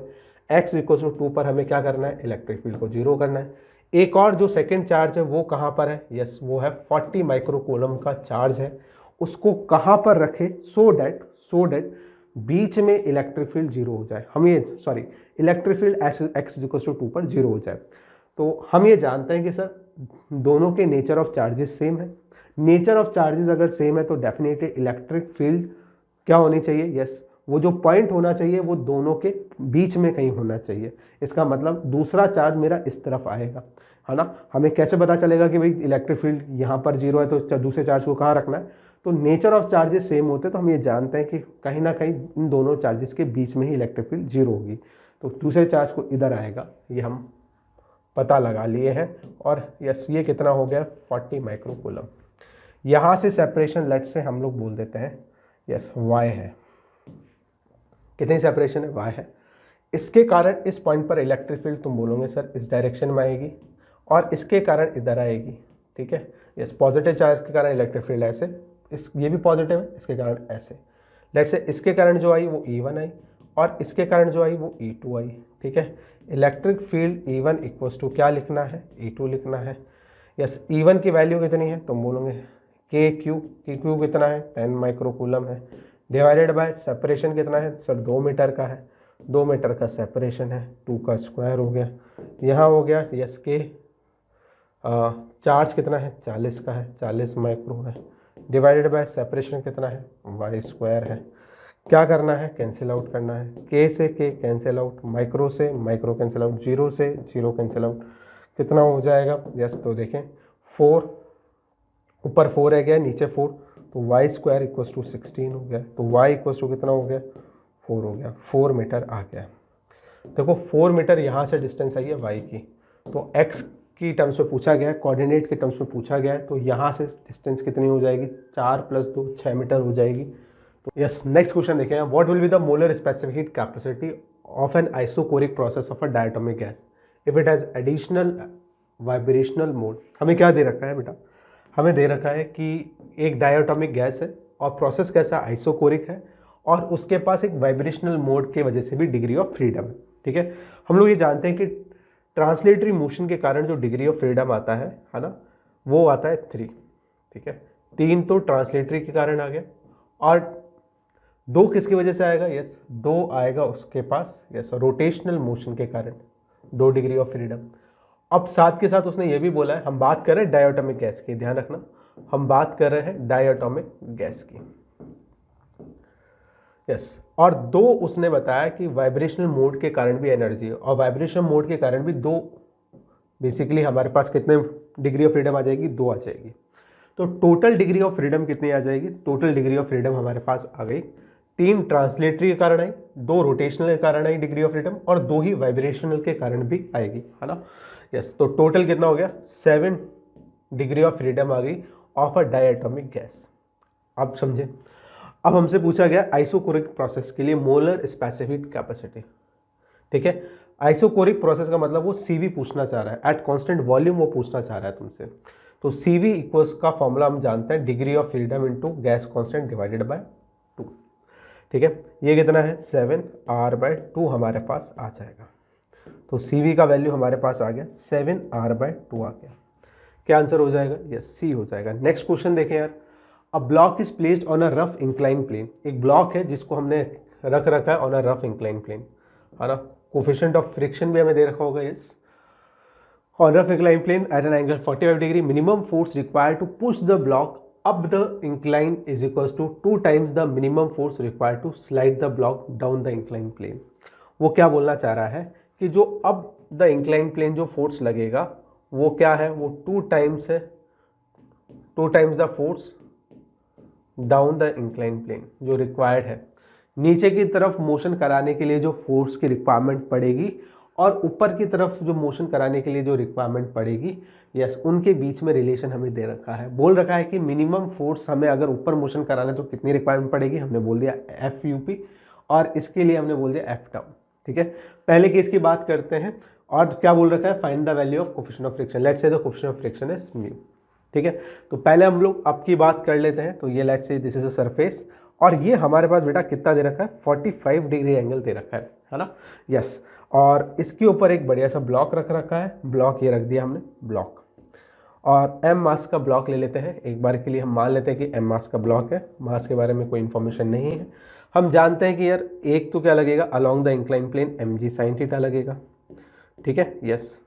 x = 2 पर हमें क्या करना है, इलेक्ट्रिक फील्ड को 0 करना है। एक और जो सेकंड चार्ज है वो कहाँ पर है, यस वो है 40 माइक्रोकूलम का चार्ज है। उसको कहाँ पर रखे, सो डैट बीच में इलेक्ट्रिक फील्ड 0 हो जाए। हम ये इलेक्ट्रिक फील्ड x = 2 पर 0 हो जाए। तो हम ये जानते हैं कि सर दोनों के नेचर ऑफ चार्जेस सेम है। नेचर ऑफ चार्जेस अगर सेम है तो डेफिनेटली इलेक्ट्रिक फील्ड क्या होनी चाहिए, यस वो जो पॉइंट होना चाहिए वो दोनों के बीच में कहीं होना चाहिए। इसका मतलब दूसरा चार्ज मेरा इस तरफ आएगा, है ना। हमें कैसे पता चलेगा कि भाई इलेक्ट्रिक फील्ड यहाँ पर 0 है तो दूसरे चार्ज को कहाँ रखना है, तो नेचर ऑफ चार्जेस सेम होते हैं तो हम ये जानते हैं कि कहीं ना कहीं इन दोनों चार्जेस के बीच में ही इलेक्ट्रिक फील्ड 0 होगी। तो दूसरे चार्ज को इधर आएगा, ये हम पता लगा लिए हैं। और यस ये कितना हो गया, 40 माइक्रोकूलम। यहाँ से सेपरेशन लेट से हम लोग बोल देते हैं यस y है। कितनी सेपरेशन है, y है। इसके कारण इस पॉइंट पर इलेक्ट्रिक फील्ड तुम बोलोगे सर इस डायरेक्शन में आएगी, और इसके कारण इधर आएगी। ठीक है, यस पॉजिटिव चार्ज के कारण इलेक्ट्रिक फील्ड ऐसे, ये भी पॉजिटिव है, इसके कारण ऐसे। लेट से इसके कारण जो आई वो E1 आई, और इसके कारण जो आई वो E2 आई। ठीक है, इलेक्ट्रिक फील्ड E1 = क्या लिखना है, E2 लिखना है। यस E1 की वैल्यू कितनी है, तुम बोलोगे KQ कितना है, 10 माइक्रोकूलम है, डिवाइडेड बाय सेपरेशन कितना है सर, 2 मीटर का है। 2 मीटर का सेपरेशन है, 2 का स्क्वायर हो गया। यहाँ हो गया यस के चार्ज कितना है, 40 का है, 40 माइक्रो है, डिवाइडेड बाय सेपरेशन कितना है, y² है। क्या करना है, कैंसिल आउट करना है। k से k कैंसिल आउट, माइक्रो से माइक्रो कैंसिल आउट, 0 से 0 कैंसिल आउट। कितना हो जाएगा, यस तो देखें 4, ऊपर 4 रह गया, नीचे 4, तो y² = 16 हो गया। तो y = कितना हो गया, 4 हो गया, 4 मीटर आ गया। देखो 4 मीटर यहाँ से डिस्टेंस आई है y की, तो x की टर्म्स में पूछा गया है, कोऑर्डिनेट के टर्म्स में पूछा गया है, तो यहाँ से डिस्टेंस कितनी हो जाएगी, 4 + 2 6 मीटर हो जाएगी। तो यस नेक्स्ट क्वेश्चन देखें, what will be the molar specific heat capacity of an isochoric process of a diatomic gas if it has additional vibrational mode. हमें क्या दे रखा है बेटा, हमें दे रखा है कि एक डायटोमिक गैस है और प्रोसेस कैसा, आइसोकोरिक है, और उसके पास एक वाइब्रेशनल मोड के वजह से भी डिग्री ऑफ फ्रीडम है। ठीक है, हम लोग ये जानते हैं कि ट्रांसलेटरी मोशन के कारण जो डिग्री ऑफ फ्रीडम आता है ना, वो आता है 3। ठीक है, 3 तो ट्रांसलेटरी के कारण आ गया, और 2 किसकी वजह से आएगा, यस 2 आएगा उसके पास यस रोटेशनल मोशन के कारण 2 डिग्री ऑफ फ्रीडम। अब साथ के साथ उसने ये भी बोला है, हम बात कर रहे हैं डायटोमिक गैस की, ध्यान रखना हम बात कर रहे हैं डायटोमिक गैस की, यस। और 2 उसने बताया कि वाइब्रेशनल मोड के कारण भी एनर्जी है, और वाइब्रेशनल मोड के कारण भी 2, बेसिकली हमारे पास कितने डिग्री ऑफ फ्रीडम आ जाएगी, 2 आ जाएगी। तो टोटल डिग्री ऑफ फ्रीडम कितनी आ जाएगी, टोटल डिग्री ऑफ फ्रीडम हमारे पास आ गई 3 ट्रांसलेटरी के कारण आई, 2 रोटेशनल के कारण आई डिग्री ऑफ फ्रीडम, और 2 ही वाइब्रेशनल के कारण भी आएगी, है ना। यस, तो टोटल कितना हो गया, 7 डिग्री ऑफ फ्रीडम आ गई ऑफ अ डायटोमिक गैस। आप समझे। अब हमसे पूछा गया आइसोकोरिक प्रोसेस के लिए मोलर स्पेसिफिक कैपेसिटी। ठीक है। आइसोकोरिक प्रोसेस का मतलब वो CV पूछना चाह रहा है, एट कांस्टेंट वॉल्यूम वो पूछना चाह रहा है तुमसे। तो CV इक्वल्स का फॉर्मूला हम जानते हैं, degree of freedom into gas constant divided by 2। ठीक है, ये कितना है 7R/2 हमारे पास आ जाएगा। तो CV का वैल्यू हमारे पास आ गया 7R/2 आ गया। क्या आंसर हो जाएगा? यस, C हो जाएगा। नेक्स्ट क्वेश्चन देखें यार, a block is placed on a rough incline plane. एक ब्लॉक है जिसको हमने रख रखा है on a rough incline plane, है ना। कोफिशिएंट ऑफ फ्रिक्शन भी हमें दे रखा होगा, yes. On rough incline plane at an angle 45 degree, minimum force required to push the block up the incline is equals to 2 times the minimum force required to slide the block down the incline plane. वो क्या बोलना चाह रहा है कि जो अब the incline plane जो फोर्स लगेगा वो क्या है, वो 2 times है, 2 times the force down the incline plane जो रिक्वायर्ड है। नीचे की तरफ मोशन कराने के लिए जो फोर्स की रिक्वायरमेंट पड़ेगी और ऊपर की तरफ जो मोशन कराने के लिए जो रिक्वायरमेंट पड़ेगी, यस, उनके बीच में रिलेशन हमें दे रखा है। बोल रखा है कि मिनिमम फोर्स हमें अगर ऊपर मोशन कराना है तो कितनी रिक्वायरमेंट पड़ेगी, हमने बोल दिया FUP, और इसके लिए हमने बोल दिया F डाउन। ठीक है, पहले केस की बात करते हैं, और क्या बोल रखा है, find the value of coefficient of friction. Let's say the coefficient of friction is mu. ठीक है, तो पहले हम लोग अब की बात कर लेते हैं। तो ये let's say this is a surface, और ये हमारे पास बेटा कितना दे रखा है, 45 डिग्री एंगल दे रखा है ना, यस। और इसके ऊपर एक बढ़िया सा ब्लॉक रख रखा है, ब्लॉक ये रख दिया हमने, ब्लॉक, और M मास का ब्लॉक ले लेते हैं। एक बार के लिए हम मान लेते हैं कि M मास का ब्लॉक है, मास के बारे में कोई इन्फॉर्मेशन नहीं है। हम जानते हैं कि यार एक तो क्या लगेगा, along the incline plane mg sin theta लगेगा। ठीक है, यस।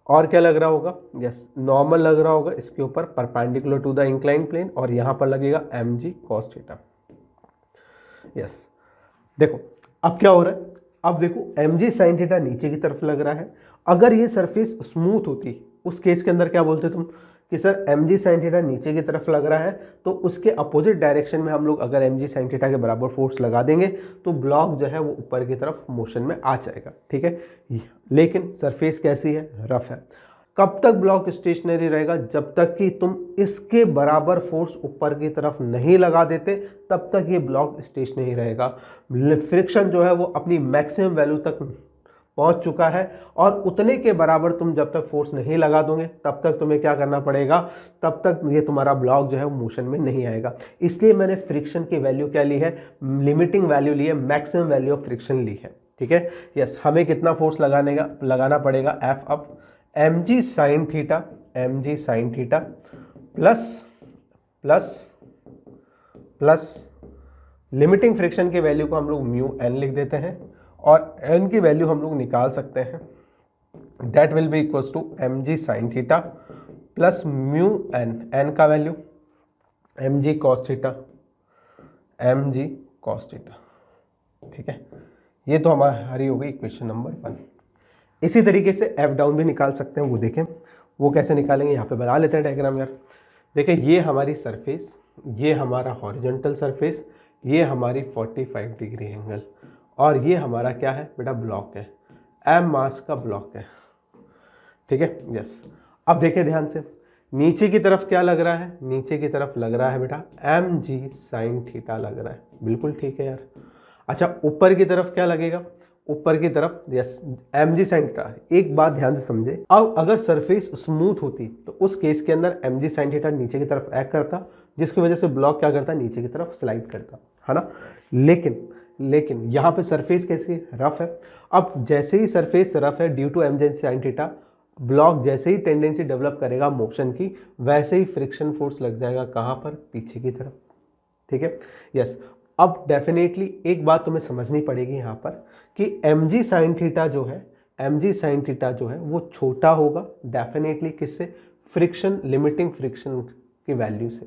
और क्या लग रहा होगा, यस, नॉर्मल लग रहा होगा इसके ऊपर perpendicular to the incline plane, और यहाँ पर लगेगा mg cos थीटा। यस, देखो अब क्या हो रहा है, अब देखो mg sin थीटा नीचे की तरफ लग रहा है। अगर ये सरफेस स्मूथ होती, उस केस के अंदर क्या बोलते तुम कि सर mg sin थीटा नीचे की तरफ लग रहा है, तो उसके अपोजिट डायरेक्शन में हम लोग अगर mg sin थीटा के बराबर फोर्स लगा देंगे तो ब्लॉक जो है वो ऊपर की तरफ मोशन में आ जाएगा। ठीक है, लेकिन सरफेस कैसी है, रफ है। कब तक ब्लॉक स्टेशनरी रहेगा, जब तक कि तुम इसके बराबर फोर्स ऊपर की तरफ नहीं लगा देते, तब तक ये ब्लॉक स्टेशनरी रहेगा। फ्रिक्शन जो है वो अपनी मैक्सिमम वैल्यू तक पहुंच चुका है, और उतने के बराबर तुम जब तक फोर्स नहीं लगा दोगे तब तक तुम्हें क्या करना पड़ेगा, तब तक ये तुम्हारा ब्लॉक जो है वो मोशन में नहीं आएगा। इसलिए मैंने फ्रिक्शन की वैल्यू क्या ली है, लिमिटिंग वैल्यू ली है, मैक्सिमम वैल्यू ऑफ फ्रिक्शन ली है। ठीक है, यस। हमें कितना फोर्स लगाना पड़ेगा, F up mg sin theta plus limiting friction की वैल्यू को हम लोग म्यू n लिख देते हैं, और n की वैल्यू हम लोग निकाल सकते हैं, that will be equals to mg sin theta plus mu n का वैल्यू mg cos थीटा। ठीक है, ये तो हमारी हो गई इक्वेशन नंबर 1। इसी तरीके से F डाउन भी निकाल सकते हैं, वो देखें वो कैसे निकालेंगे, यहाँ पे बना लेते हैं डायग्राम यार। देखें, ये हमारी सरफेस, ये हमारा हॉरिजॉन्टल सरफेस, ये हमारी 45 डिग्री एंगल, और ये हमारा क्या है बेटा, ब्लॉक है, M मास का ब्लॉक है। ठीक है, यस। अब देखें ध्यान से, नीचे की तरफ क्या लग रहा है, नीचे की तरफ लग रहा है बेटा mg sin थीटा लग रहा है, बिल्कुल ठीक है यार। अच्छा, ऊपर की तरफ क्या लगेगा, ऊपर की तरफ यस mg sin थीटा। एक बात ध्यान से समझे, अब अगर सरफेस स्मूथ होती तो उस केस के अंदर mg sin थीटा नीचे की तरफ एक्ट करता, जिसकी वजह से ब्लॉक क्या करता, नीचे की तरफ स्लाइड करता, है ना। लेकिन यहाँ पे सरफेस कैसी है, रफ है। अब जैसे ही सरफेस रफ है, due to mg sin theta, block जैसे ही टेंडेंसी डेवलप करेगा मोशन की, वैसे ही फ्रिक्शन फोर्स लग जाएगा कहाँ पर, पीछे की तरफ। ठीक है, यस। अब डेफिनेटली एक बात तुम्हें समझनी पड़ेगी यहाँ पर कि mg sin थीटा जो है वो छोटा होगा डेफिनेटली किससे, फ्रिक्शन, लिमिटिंग फ्रिक्शन की वैल्यू से।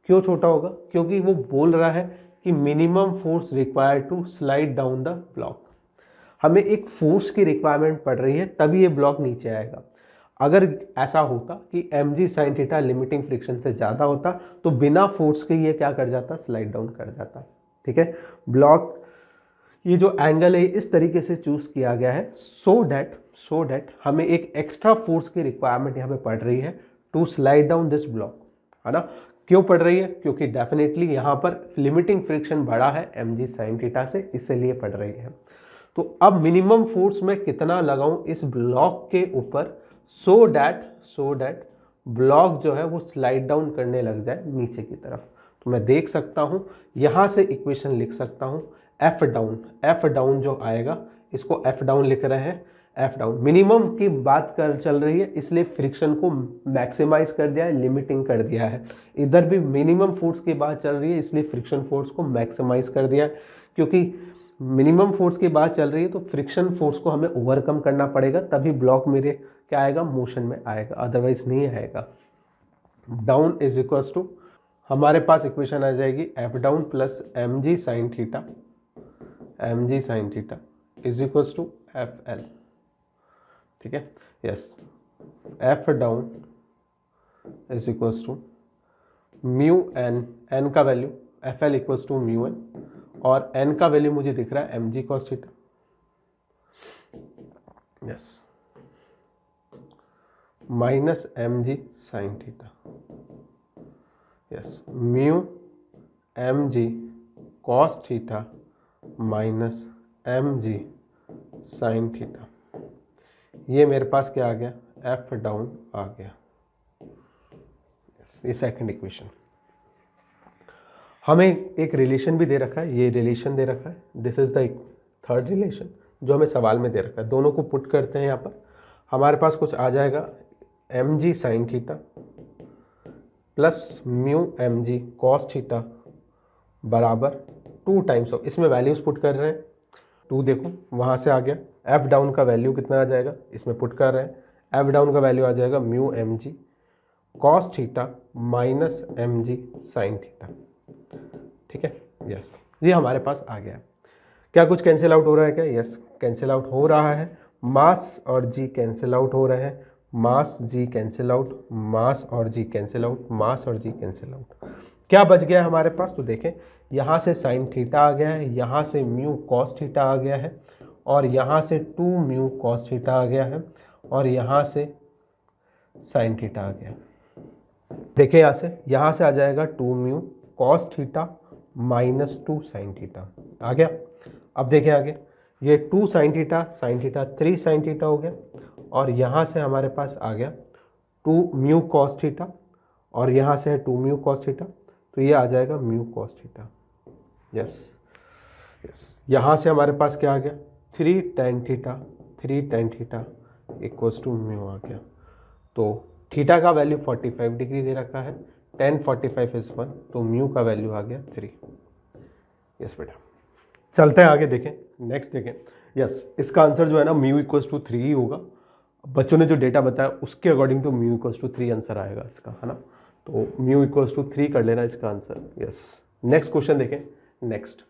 क्यों छोटा होगा, क्योंकि वो बोल रहा है कि minimum force required to slide down the block. हमें एक फोर्स की रिक्वायरमेंट पड़ रही है तभी ये ब्लॉक नीचे आएगा। अगर ऐसा होता कि mg sin theta limiting friction से ज़्यादा होता तो बिना फोर्स के ये क्या कर जाता, स्लाइड डाउन कर जाता। ठीक है, ब्लॉक ये जो एंगल है इस तरीके से चूज किया गया है सो दैट हमें एक एक्स्ट्रा फोर्स की रिक्वायरमेंट यहाँ पे पड़ रही है to slide down this block, है ना। क्यों पड़ रही है, क्योंकि डेफिनेटली यहाँ पर लिमिटिंग फ्रिक्शन बढ़ा है mg sin थीटा से, इसलिए पड़ रही है। तो अब मिनिमम फोर्स मैं कितना लगाऊं इस ब्लॉक के ऊपर सो डैट ब्लॉक जो है वो स्लाइड डाउन करने लग जाए नीचे की तरफ। तो मैं देख सकता हूं, यहां से इक्वेशन लिख सकता हूं एफ डाउन जो आएगा, इसको एफ डाउन लिख रहे हैं, एफ डाउन मिनिमम की बात कर चल रही है, इसलिए फ्रिक्शन को मैक्सिमाइज कर दिया है, लिमिटिंग कर दिया है। इधर भी मिनिमम फोर्स की बात चल रही है, इसलिए फ्रिक्शन फोर्स को मैक्सिमाइज कर दिया है। क्योंकि मिनिमम फोर्स की बात चल रही है तो फ्रिक्शन फोर्स को हमें ओवरकम करना पड़ेगा, तभी ब्लॉक मेरे क्या आएगा, मोशन में आएगा, अदरवाइज नहीं आएगा। डाउन इज इक्वल टू, हमारे पास इक्वेशन आ जाएगी F down plus M G sine theta is equal to F L. ठीक है, yes, F down is equal to mu N का value, F L equal to mu N, और N का value मुझे दिख रहा है M G cos theta, yes, minus M G sine theta, yes, mu M G cos theta minus M G sine theta. ये मेरे पास क्या आ गया, एफ डाउन आ गया। yes, ये सेकंड इक्वेशन। हमें एक रिलेशन भी दे रखा है, ये रिलेशन दे रखा है, this is the third relation जो हमें सवाल में दे रखा है। दोनों को पुट करते हैं यहाँ पर, हमारे पास कुछ आ जाएगा M G sine theta plus mu M G cos theta बराबर 2 टाइम्स ऑफ, इसमें वैल्यूज पुट कर रहे हैं, 2 देखो वहाँ से आ गया, एफ डाउन का वैल्यू कितना आ जाएगा, इसमें पुट कर रहे हैं, एफ डाउन का वैल्यू आ जाएगा mu M G cos theta minus M G sine theta. ठीक है, यस, ये हमारे पास आ गया। क्या कुछ कैंसिल आउट हो रहा है क्या, यस, कैंसिल आउट हो रहा है, मास और जी कैंसिल आउट हो रहे हैं, मास जी कैंसिल आउट, मास और जी कैंसिल आउट, मास और जी कैंसिल आउट। क्या बच गया है हमारे पास, तो देखें यहाँ से साइन थीटा आ गया है, यहाँ से म्यू कॉस थीटा आ गया है, और यहाँ से 2 म्यू कॉस थीटा आ गया है, और यहाँ से साइन थीटा आ गया। देखें यहाँ से आ जाएगा 2 mu cos theta minus 2 sine theta आ गया। अब देखें आगे, ये 2 साइन थीटा 3 साइन थीटा हो गया, और यहाँ से हमारे पास आ गया 2 म्यू कॉस थीटा, और यहाँ से है 2 म्यू कॉस थीटा, तो ये आ जाएगा म्यू कॉस थीटा। यस, यहाँ से हमारे पास क्या आ गया, 3 tan theta equals to mu आ गया। तो थीटा का वैल्यू 45 डिग्री दे रखा है, tan 45 इज 1, तो म्यू का वैल्यू आ गया 3। यस बेटा, चलते हैं आगे, देखें नेक्स्ट देखें। यस, इसका आंसर जो है ना म्यू इक्वल्स टू 3 ही होगा। बच्चों ने जो डेटा बताया उसके अकॉर्डिंग तो म्यू इक्वल्स टू 3 आंसर आएगा इसका, है ना। तो म्यू इक्वल्स टू 3 कर लेना इसका आंसर। यस, नेक्स्ट क्वेश्चन देखें। नेक्स्ट,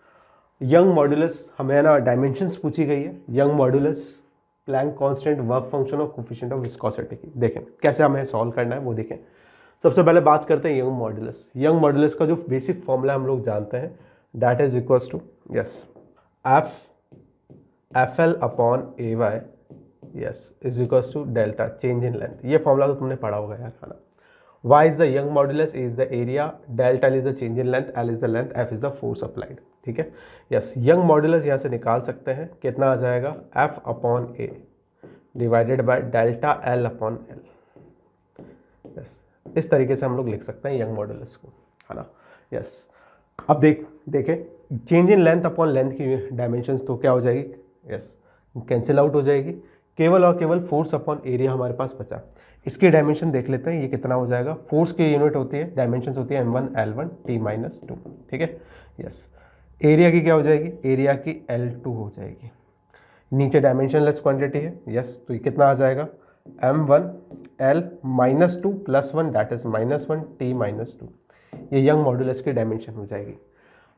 यंग मॉड्यूलस, हमें ना डायमेंशंस पूछी गई है, Young modulus, Planck constant, work function और कोफिशिएंट ऑफ विस्कोसिटी की। देखें कैसे हमें सॉल्व करना है वो देखें। सबसे पहले बात करते हैं यंग मॉड्यूलस। यंग मॉड्यूलस का जो बेसिक फॉर्मूला हम लोग जानते हैं, that is equals to yes F L upon A Y, yes, is equals to delta change in length. ये फॉर्मूला तो तुमने पढ़ा होगा यार, है ना। Y is the young modulus, A is the area, delta L is the change in length, L is the length, F is the force applied। ठीक है, यस, यंग मॉड्यूलस यहाँ से निकाल सकते हैं, कितना आ जाएगा, F upon A divided by delta L upon L। Yes, इस तरीके से हम लोग लिख सकते हैं यंग मॉड्यूलस को, है ना। यस, अब देखें change in length upon length की डायमेंशंस तो क्या हो जाएगी, यस, कैंसिल आउट हो जाएगी, केवल और केवल फोर्स अपॉन एरिया हमारे पास बचा। इसकी डायमेंशन देख लेते हैं, ये कितना हो जाएगा। फोर्स की यूनिट होती है, डायमेंशंस होती है m1 L1 T-2। ठीक है, यस, एरिया की क्या हो जाएगी, एरिया की L2 हो जाएगी। नीचे डायमेंशनलेस क्वांटिटी है, यस, तो ये कितना आ जाएगा, m1 L-2 + 1 that is -1 T-2। ये यंग मॉड्यूलस की डायमेंशन हो जाएगी।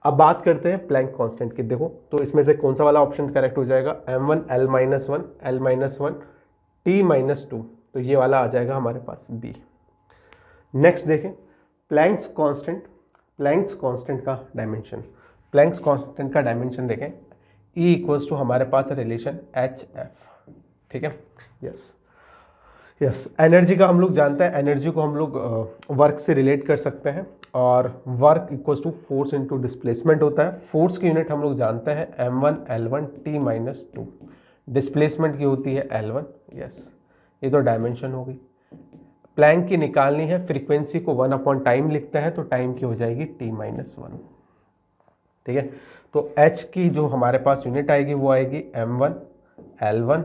अब बात करते हैं प्लैंक कांस्टेंट की। देखो तो इसमें से कौन सा वाला ऑप्शन करेक्ट हो जाएगा, m1 L-1 T-2, तो ये वाला आ जाएगा हमारे पास बी। नेक्स्ट देखें प्लैंक्स कांस्टेंट का डायमेंशन। प्लैंक्स कांस्टेंट का डायमेंशन देखें, E इक्वल्स टू हमारे पास रिलेशन HF। ठीक है, यस, एनर्जी का हम लोग जानते हैं, एनर्जी को हम लोग वर्क से रिलेट कर सकते हैं। और work equals to force into displacement होता है। फोर्स की यूनिट हम लोग जानते हैं m1 L1 T-2, डिस्प्लेसमेंट की होती है L1। यस, ये तो डायमेंशन हो गई। प्लैंक की निकालनी है, फ्रीक्वेंसी को 1/टाइम लिखते हैं तो टाइम की हो जाएगी T-1। ठीक है, तो h की जो हमारे पास यूनिट आएगी वो आएगी m1 L1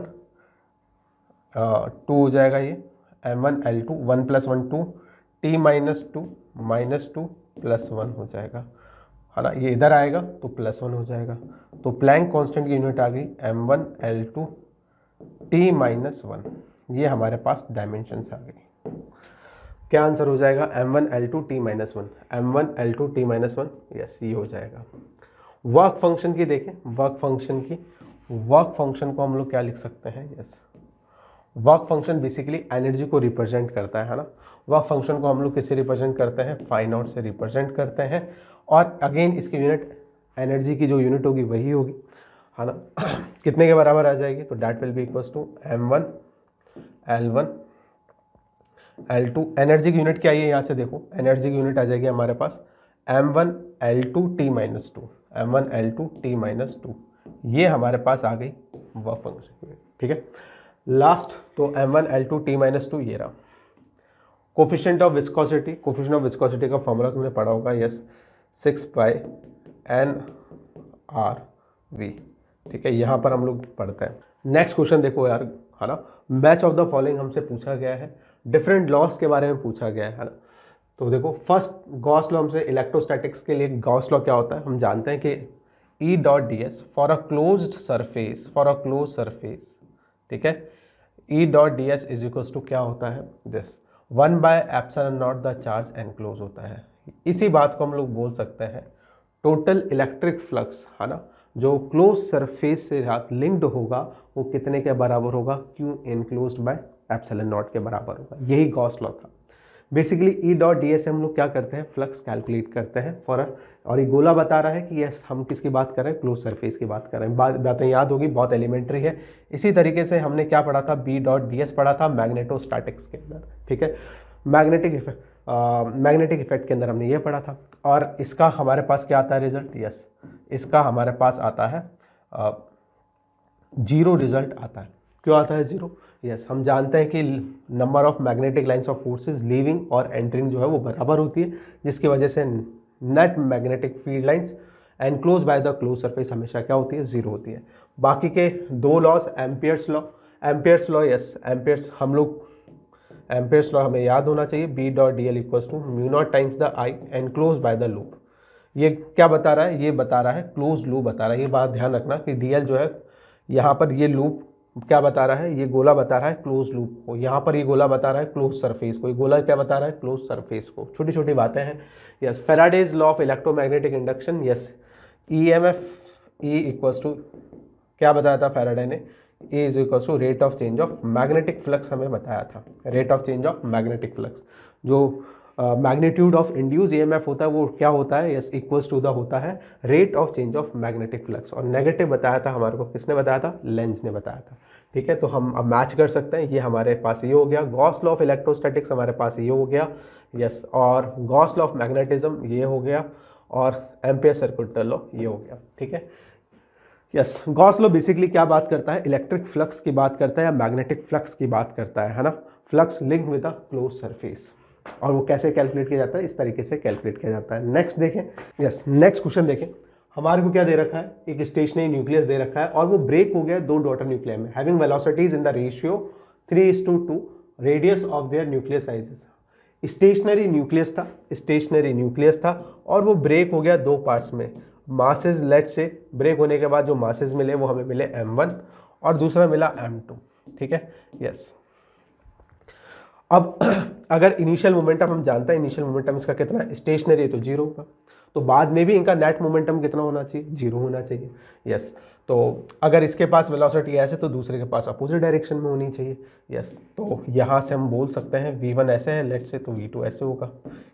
2 हो जाएगा, ये m1 L2 1 + 1 2 T-2 -2 +1 हो जाएगा, है ना। ये इधर आएगा तो +1 हो जाएगा। तो प्लैंक कांस्टेंट की यूनिट आ गई m1 L2 T-1। ये हमारे पास डायमेंशंस आ गई। क्या आंसर हो जाएगा? m1 L2 T-1, m1 L2 T-1। Yes, ये हो जाएगा। वर्क फंक्शन की देखें, वर्क फंक्शन को हम लोग क्या लिख सकते हैं? Yes, work function basically energy को रिप्रेजेंट करता है ना। वर्क फंक्शन को हम लोग किससे रिप्रेजेंट करते हैं? फाई नॉट से रिप्रेजेंट करते हैं। और अगेन इसकी यूनिट, एनर्जी की जो यूनिट होगी वही होगी, है ना। कितने के बराबर आ जाएगी? तो that will be equals to m1 L1 L2। Energy की यूनिट क्या है? यहाँ से देखो, एनर्जी की यूनिट आ जाएगी हमारे पास m1 L2 T-2, m1 L2 T-2। ये हमारे पास आ गई वर्क फंक्शन। ठीक है, लास्ट तो m1 L2 T-2 ये रहा। Coefficient of viscosity, coefficient of viscosity का फॉर्मूला तुमने पढ़ा होगा। Yes, 6/N/R�V। ठीक है, यहाँ पर हम लोग पढ़ते हैं। नेक्स्ट क्वेश्चन देखो यार, है ना। मैच ऑफ द फॉलोइंग हमसे पूछा गया है, डिफरेंट लॉस के बारे में पूछा गया है ना। तो देखो, फर्स्ट गॉस लॉ हमसे इलेक्ट्रोस्टैटिक्स के लिए गॉस लॉ क्या होता है? हम जानते हैं कि E.ds for a closed surface, ठीक है, E.ds इज इक्वल्स टू क्या होता है? दिस 1/ε0 द चार्ज एनक्लोज होता है। इसी बात को हम लोग बोल सकते हैं टोटल इलेक्ट्रिक फ्लक्स, है ना, जो क्लोज सरफेस से साथ लिंक्ड होगा वो कितने के बराबर होगा? Q एनक्लोज्ड बाय ε0 के बराबर होगा। यही गॉस लॉ था। बेसिकली E.ds से हम लोग क्या करते हैं? फ्लक्स कैलकुलेट करते हैं फॉर और ये गोला बता रहा है कि यस, हम किसकी बात कर रहे हैं? क्लोज सरफेस की बात कर रहे हैं। बातें याद होगी, बहुत एलिमेंट्री है। इसी तरीके से हमने क्या पढ़ा था? B.ds पढ़ा था मैग्नेटोस्टैटिक्स के अंदर। ठीक है, मैग्नेटिक इफेक्ट के अंदर हमने ये पढ़ा था। और इसका हमारे पास क्या आता है रिजल्ट? यस, इसका हमारे पास आता है 0 रिजल्ट आता है। क्यों आता है 0? यस, हम जानते हैं कि number of magnetic lines of forces leaving और एंटरिंग जो है वो बराबर होती है, जिसकी वजह से net magnetic field lines enclose by the close surface हमेशा क्या होती है? 0 होती है। बाकी के दो laws, Ampere's law, yes, Ampere's law हमें याद होना चाहिए। B.dl equals to μ0 times the I enclose by the loop. ये क्या बता रहा है? ये बता रहा है क्लोज लूप बता रहा है। ये बात ध्यान रखना कि dl जो है, यहाँ पर ये लूप क्या बता रहा है? ये गोला बता रहा है क्लोज लूप को, यहाँ पर ये गोला बता रहा है क्लोज सरफेस को। ये गोला क्या बता रहा है? क्लोज सरफेस को। छोटी छोटी बातें हैं। Yes, Faraday's law of electromagnetic induction. Yes, EMF E equals to क्या बताया था फैराडे ने? E is equals to rate of change of magnetic flux हमें बताया था। Rate of change of magnetic flux, जो मैग्नीट्यूड ऑफ इंड्यूस EMF होता है वो क्या होता है? यस, इक्वल्स टू द होता है rate of change of magnetic flux. और नेगेटिव बताया था हमारे को, किसने बताया था? लेंज ने बताया था। ठीक है, तो हम अब मैच कर सकते हैं। ये हमारे पास ये हो गया। गॉस लॉ ऑफ इलेक्ट्रोस्टैटिक्स हमारे पास ये हो गया। यस, और गॉस लॉ ऑफ मैग्नेटिज्म ये हो गया, और एम्पियर सर्कुलर लॉ ये हो गया। ठीक है, यस, गॉस लॉ बेसिकली क्या बात करता है? इलेक्ट्रिक फ्लक्स की बात करता है या मैग्नेटिक फ्लक्स की बात करता है ना। Flux link with a close surface. और वो कैसे कैलकुलेट किया जाता है? इस तरीके से कैलकुलेट किया जाता है। नेक्स्ट देखें, यस, नेक्स्ट क्वेश्चन देखें। हमारे को क्या दे रखा है? एक स्टेशनरी न्यूक्लियस दे रखा है और वो ब्रेक हो गया 2 डॉटर न्यूक्लियर में, having velocities in the ratio 3:2, radius of their nuclear sizes. Stationary nucleus था और वो ब्रेक हो गया 2 पार्ट्स में। मासेस, लेट से ब्रेक होने के बाद जो मासेस मिले वो हमें मिले m1 और दूसरा मिला m2। ठीक है, यस। अब अगर इनिशियल मोमेंटम हम जानते हैं, इनिशियल मोमेंटम इसका कितना है? स्टेशनरी है तो 0 होगा, तो बाद में भी इनका नेट मोमेंटम कितना होना चाहिए? 0 होना चाहिए। यस, तो अगर इसके पास वेलोसिटी ऐसे तो दूसरे के पास अपोजिट डायरेक्शन में होनी चाहिए। यस, तो यहाँ से हम बोल सकते हैं V1 ऐसे है लेट से, तो V2 ऐसे होगा।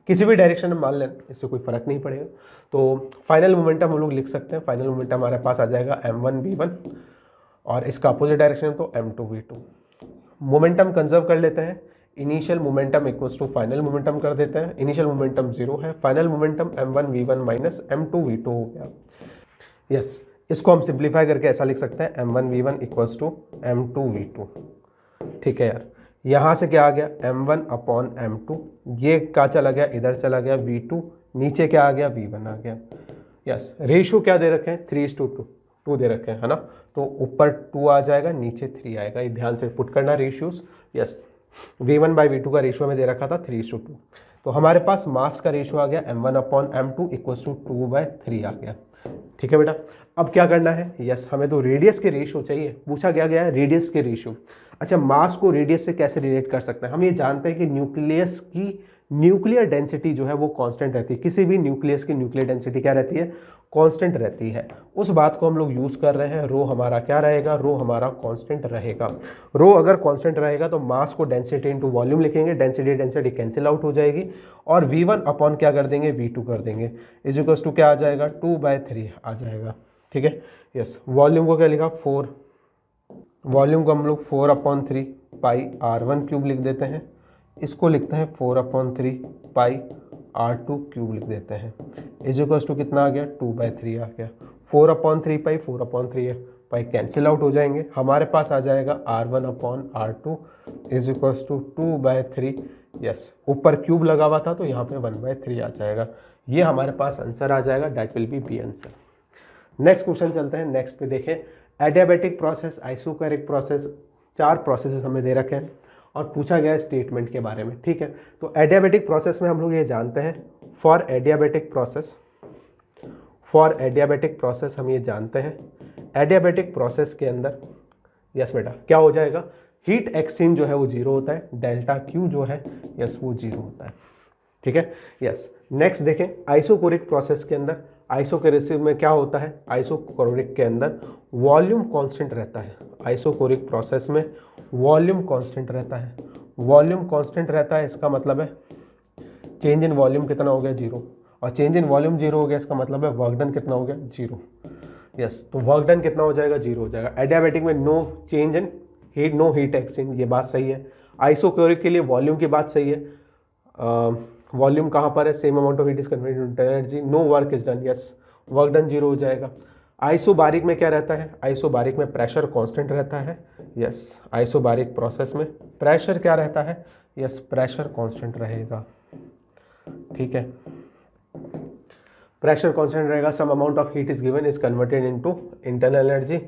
किसी भी डायरेक्शन में मान लें, इससे कोई फर्क नहीं पड़ेगा। तो फाइनल मोमेंटम हम लोग लिख सकते हैं। फाइनल मोमेंटम हमारे पास आ जाएगा m1 V1 और इसका अपोजिट डायरेक्शन तो m2 V2। मोमेंटम कंजर्व कर लेते हैं। Initial momentum equals to final momentum कर देते हैं। इनिशियल मोमेंटम 0 है, final momentum m1v1 minus m2v2 हो गया। यस, इसको हम सिंप्लीफाई करके ऐसा लिख सकते हैं m1v1 इक्वल्स टू m2v2। ठीक है यार, यहाँ से क्या आ गया m1 अपॉन m2, ये क्या चला गया इधर चला गया v2, नीचे क्या आ गया v1 आ गया। यस, रेशियो क्या दे रखे हैं 3:2 दे रखे हैं, है ना, तो ऊपर 2 आ जाएगा, नीचे 3 आएगा, ये ध्यान से पुट करना रेशियोज। यस, v1/v2 का रेशियो में दे रखा था 3:2, तो हमारे पास मास का रेशियो आ गया m1 upon m2 equals to 2/3 आ गया। ठीक है बेटा, अब क्या करना है, यस हमें तो रेडियस के रेशियो चाहिए, पूछा गया है रेडियस के रेशियो। अच्छा, मास को रेडियस से कैसे रिलेट कर सकते हैं, हम ये जानते हैं कि न्यूक्लियस की न्यूक्लियर डेंसिटी जो है वो कांस्टेंट रहती है, किसी भी न्यूक्लियस की न्यूक्लियर डेंसिटी क्या रहती है, कांस्टेंट रहती है। उस बात को हम लोग यूज़ कर रहे हैं, रो हमारा क्या रहेगा, रो हमारा कांस्टेंट रहेगा। रो अगर कांस्टेंट रहेगा तो मास को डेंसिटी इनटू वॉल्यूम लिखेंगे, डेंसिटी कैंसिल आउट हो जाएगी, और v1 अपॉन क्या कर देंगे v2 कर देंगे, इज इक्वल्स टू क्या आ जाएगा 2/3 आ जाएगा। ठीक है, यस, वॉल्यूम को क्या लिखा 4, वॉल्यूम को हम लोग 4/3 पाई r1 क्यूब लिख देते हैं, इसको लिखते हैं 4/3 पाई r2 क्यूब लिख देते हैं, इज इक्वल्स टू कितना आ गया 2/3 आ गया। 4/3 पाई 4/3 पाई कैंसिल आउट हो जाएंगे, हमारे पास आ जाएगा r1/r2 is equals to 2/3। Yes, ऊपर क्यूब लगा हुआ था तो यहाँ पे 1/3 आ जाएगा, ये हमारे पास आंसर आ जाएगा, that will be B answer. Next question चलते हैं, नेक्स्ट पे देखें adiabatic process, isochoric process, 4 processes हमें दे रखे हैं और पूछा गया है स्टेटमेंट के बारे में। ठीक है, तो एडियाबैटिक प्रोसेस में हम लोग ये जानते हैं, फॉर एडियाबैटिक प्रोसेस हम ये जानते हैं, एडियाबैटिक प्रोसेस के अंदर यस बेटा क्या हो जाएगा, हीट एक्सचेंज जो है वो 0 होता है, डेल्टा क्यू जो है यस वो 0 होता है। ठीक है, यस। नेक्स्ट देखें आइसोकोरिक प्रोसेस के अंदर, आइसोकोरिक में क्या होता है, आइसोकोरिक के अंदर वॉल्यूम कांस्टेंट रहता है, आइसोकोरिक प्रोसेस में वॉल्यूम कांस्टेंट रहता है, वॉल्यूम कांस्टेंट रहता है, इसका मतलब है चेंज इन वॉल्यूम कितना हो गया 0, और चेंज इन वॉल्यूम 0 हो गया, इसका मतलब है वर्क डन कितना हो गया 0। यस, तो वर्क डन कितना हो जाएगा 0 हो जाएगा। एडियाबैटिक में no change in heat, no heat exchange, ये बात सही है। आइसोकोरिक के लिए वॉल्यूम की बात सही है, वॉल्यूम कहाँ पर है, same amount of heat is converted into energy, no work is done, yes work done 0 हो जाएगा। आइसोबारिक में क्या रहता है, आइसोबारिक में प्रेशर कांस्टेंट रहता है, यस आइसोबारिक प्रोसेस में प्रेशर क्या रहता है, यस प्रेशर कांस्टेंट रहेगा। ठीक है, प्रेशर कांस्टेंट रहेगा, some amount of heat is given is converted into internal energy,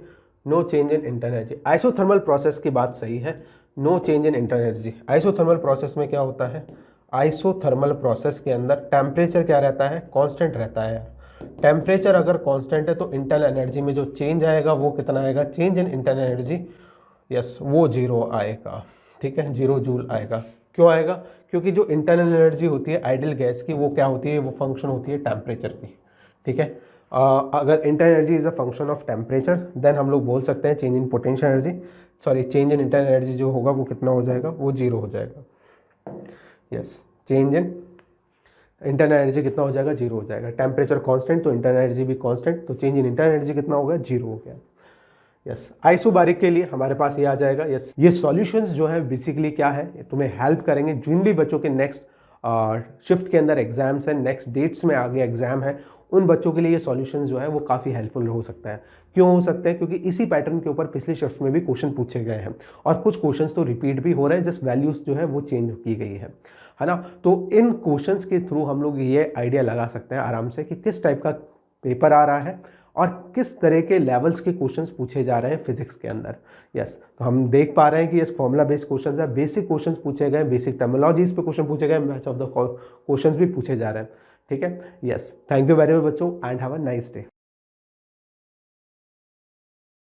no change in internal energy. Isothermal process की बात सही है, no change in internal energy. Isothermal process में क्या होता है, आइसोथर्मल प्रोसेस के अंदर टेम्परेचर क्या रहता है, कांस्टेंट रहता है। टेम्परेचर अगर कांस्टेंट है तो इंटरनल एनर्जी में जो चेंज आएगा वो कितना आएगा, change in internal energy yes वो 0 आएगा। ठीक है, 0 जूल आएगा। क्यों आएगा, क्योंकि जो इंटरनल एनर्जी होती है आइडियल गैस की वो क्या होती है, वो फंक्शन होती है टेम्परेचर की। ठीक है, अगर internal energy is a function of temperature then हम लोग बोल सकते हैं change in potential energy, sorry change in internal energy जो होगा वो कितना हो जाएगा, वो 0 हो जाएगा। Yes, change in internal energy कितना हो जाएगा, 0 हो जाएगा। टेम्परेचर कांस्टेंट तो इंटरनल एनर्जी भी कांस्टेंट, तो चेंज इन इंटरनल एनर्जी कितना हो गया, 0 हो गया। यस, आइसोबारिक के लिए हमारे पास ये आ जाएगा। यस, ये सॉल्यूशंस जो है बेसिकली क्या है, तुम्हें हेल्प करेंगे जिन भी बच्चों के नेक्स्ट शिफ्ट के अंदर एग्जाम्स हैं, नेक्स्ट डेट्स में आगे एग्जाम है, उन बच्चों के लिए ये सॉल्यूशंस जो है वो काफ़ी हेल्पफुल हो सकता है। क्यों हो सकते हैं, क्योंकि इसी पैटर्न के ऊपर पिछली शिफ्ट में भी क्वेश्चन पूछे गए हैं और कुछ क्वेश्चंस तो रिपीट भी हो रहे हैं, जस्ट वैल्यूज जो है वो चेंज की गई है ना। तो इन क्वेश्चंस के थ्रू हम लोग ये आइडिया लगा सकते हैं आराम से कि किस टाइप का पेपर आ रहा है और किस तरह के लेवल्स के क्वेश्चंस पूछे जा रहे हैं फिजिक्स के अंदर। यस, तो हम देख पा रहे हैं कि ये फॉर्मूला बेस्ड क्वेश्चंस है, बेसिक क्वेश्चंस पूछे गए, बेसिक टर्मिनोलॉजीज पे क्वेश्चन पूछे गए, मैच ऑफ द क्वेश्चंस भी पूछे जा रहे हैं। ठीक है, yes, thank you very much बच्चों and have a nice day.